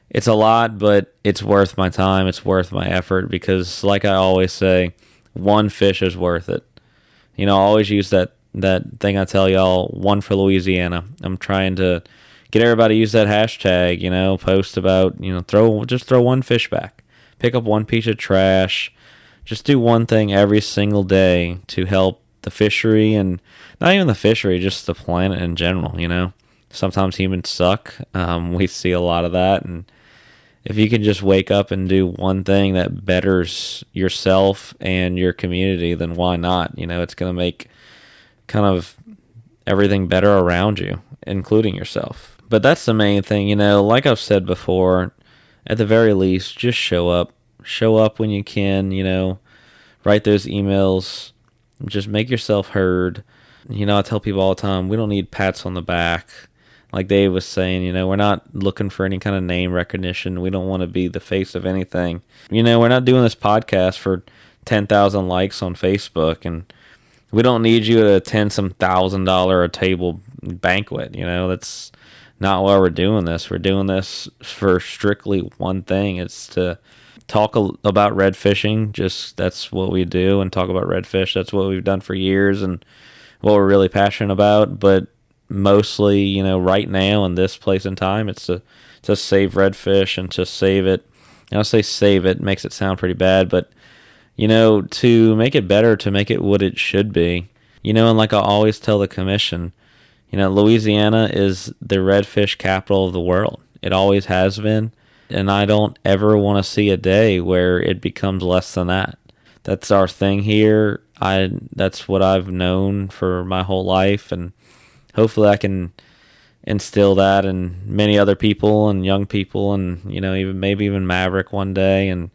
Speaker 1: it's a lot, but it's worth my time, it's worth my effort, because like I always say, one fish is worth it. I always use that thing I tell y'all, one for Louisiana. I'm trying to get everybody to use that hashtag, post about, throw one fish back. Pick up one piece of trash. Just do one thing every single day to help the fishery, and not even the fishery, just the planet in general, Sometimes humans suck. We see a lot of that, and if you can just wake up and do one thing that betters yourself and your community, then why not? It's going to make kind of everything better around you, including yourself. But that's the main thing, like I've said before, at the very least, just show up. Show up when you can, write those emails, just make yourself heard. I tell people all the time, we don't need pats on the back. Like Dave was saying, we're not looking for any kind of name recognition. We don't want to be the face of anything. We're not doing this podcast for 10,000 likes on Facebook, and we don't need you to attend some $1,000 a table banquet. That's not why we're doing this. We're doing this for strictly one thing. It's to talk about red fishing. Just that's what we do, and talk about redfish. That's what we've done for years and what we're really passionate about. But mostly, right now in this place and time, it's to save redfish and to save it. And I'll say save it makes it sound pretty bad, but to make it better, to make it what it should be. And like I always tell the commission, Louisiana is the redfish capital of the world. It always has been, and I don't ever want to see a day where it becomes less than that. That's our thing here. That's what I've known for my whole life, and hopefully I can instill that in many other people and young people, and even Maverick one day, and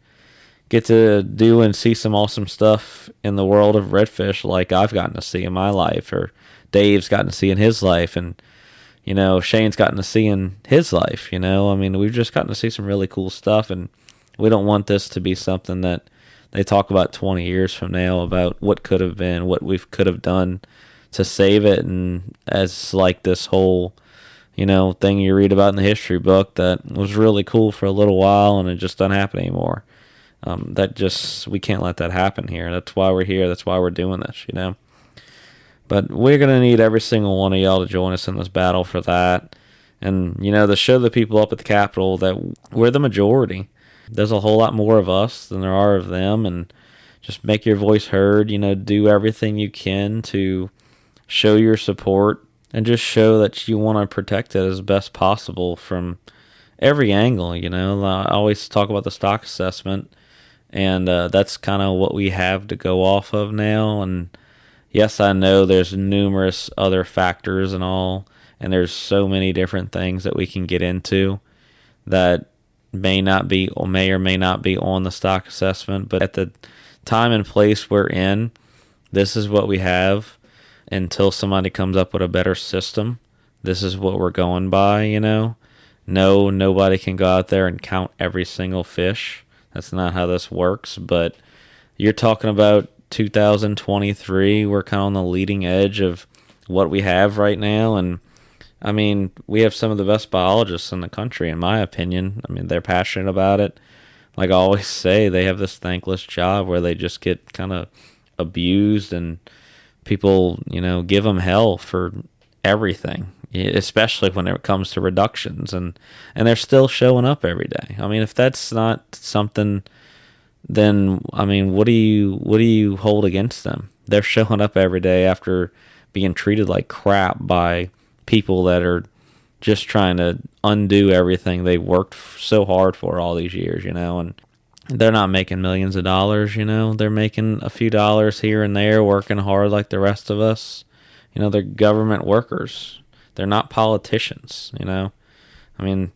Speaker 1: get to do and see some awesome stuff in the world of redfish like I've gotten to see in my life, or Dave's gotten to see in his life, and Shane's gotten to see in his life. We've just gotten to see some really cool stuff, and we don't want this to be something that they talk about 20 years from now about what could have been, what we could have done to save it, and as like this whole thing you read about in the history book that was really cool for a little while and it just doesn't happen anymore. We can't let that happen here. That's why we're here. That's why we're doing this, But we're going to need every single one of y'all to join us in this battle for that. And, to show the people up at the Capitol that we're the majority. There's a whole lot more of us than there are of them. And just make your voice heard. Do everything you can to show your support and just show that you want to protect it as best possible from every angle. I always talk about the stock assessment, and that's kind of what we have to go off of now. And yes, I know there's numerous other factors and all, and there's so many different things that we can get into that may or may not be on the stock assessment, but at the time and place we're in, this is what we have. Until somebody comes up with a better system, this is what we're going by, No, nobody can go out there and count every single fish. That's not how this works, but you're talking about 2023, we're kind of on the leading edge of what we have right now, and I mean, we have some of the best biologists in the country, in my opinion. I mean, they're passionate about it. Like I always say, they have this thankless job where they just get kind of abused, and people, give them hell for everything, especially when it comes to reductions, and they're still showing up every day. I mean, if that's not something, then I mean, what do you hold against them? They're showing up every day after being treated like crap by people that are just trying to undo everything they worked so hard for all these years, and they're not making millions of dollars, they're making a few dollars here and there, working hard like the rest of us. They're government workers. They're not politicians, I mean,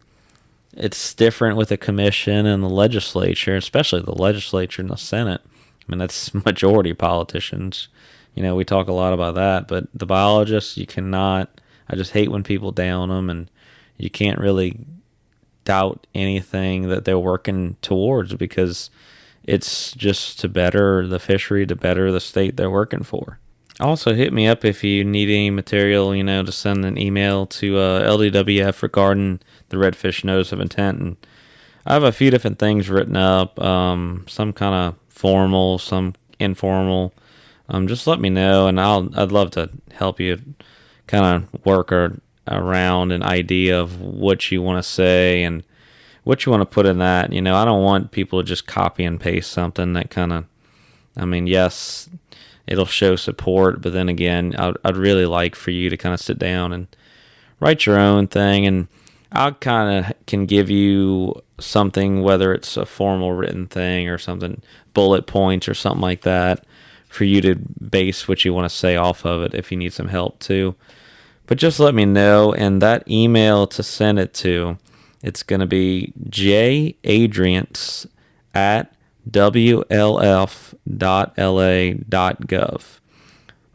Speaker 1: it's different with the commission and the legislature, especially the legislature and the Senate. I mean, that's majority politicians. We talk a lot about that, but the biologists, you cannot. I just hate when people down them, and you can't really doubt anything that they're working towards, because it's just to better the fishery, to better the state they're working for. Also, hit me up if you need any material, to send an email to LDWF regarding the Redfish Notice of Intent. And I have a few different things written up, some kind of formal, some informal. Just let me know, and I'd love to help you kind of work around an idea of what you want to say and what you want to put in that. I don't want people to just copy and paste something that kind of, I mean, yes, it'll show support, but then again, I'd really like for you to kind of sit down and write your own thing, and I kind of can give you something, whether it's a formal written thing or something, bullet points or something like that, for you to base what you want to say off of it if you need some help too. But just let me know, and that email to send it to, it's going to be jadriance@wlf.la.gov.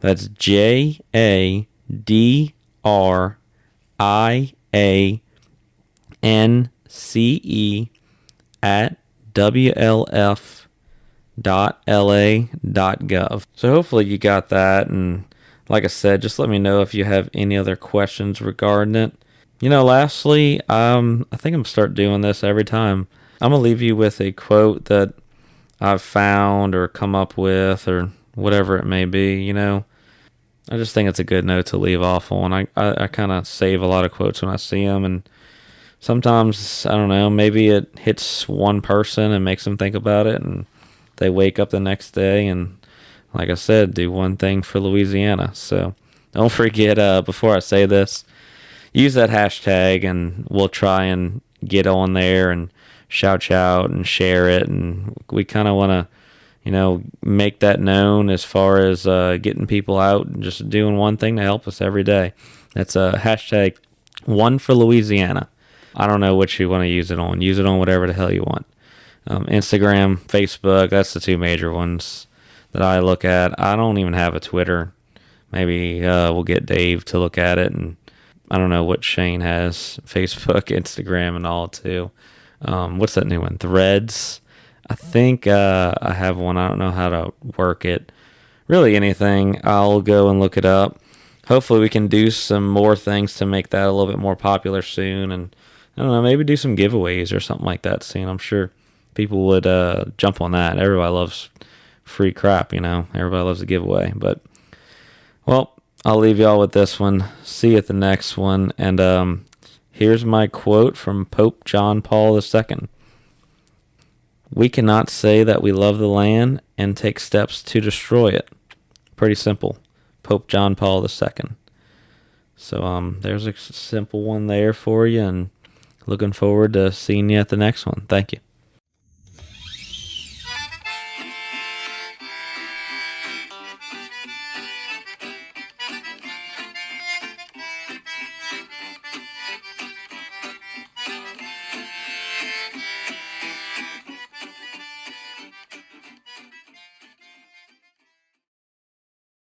Speaker 1: That's JADRIANCE@wlf.la.gov. So hopefully you got that, and like I said, just let me know if you have any other questions regarding it. Lastly, I think I'm going to start doing this every time. I'm going to leave you with a quote that I've found or come up with, or whatever it may be. I just think it's a good note to leave off on. I kind of save a lot of quotes when I see them, and sometimes, I don't know, maybe it hits one person and makes them think about it, and they wake up the next day and, like I said, do one thing for Louisiana. So don't forget, before I say this, use that hashtag, and we'll try and get on there and shout out and share it. And we kind of want to, make that known as far as getting people out and just doing one thing to help us every day. That's a hashtag one for Louisiana. I don't know what you want to use it on. Use it on whatever the hell you want. Instagram, Facebook, that's the two major ones that I look at. I don't even have a Twitter. Maybe we'll get Dave to look at it, and I don't know what Shane has. Facebook, Instagram, and all too. What's that new one? Threads. I think I have one. I don't know how to work it. Really anything. I'll go and look it up. Hopefully we can do some more things to make that a little bit more popular soon, and I don't know, maybe do some giveaways or something like that soon. I'm sure people would jump on that. Everybody loves free crap, Everybody loves a giveaway. But, well, I'll leave y'all with this one. See you at the next one. And here's my quote from Pope John Paul II. We cannot say that we love the land and take steps to destroy it. Pretty simple. Pope John Paul II. So there's a simple one there for you, and looking forward to seeing you at the next one. Thank you.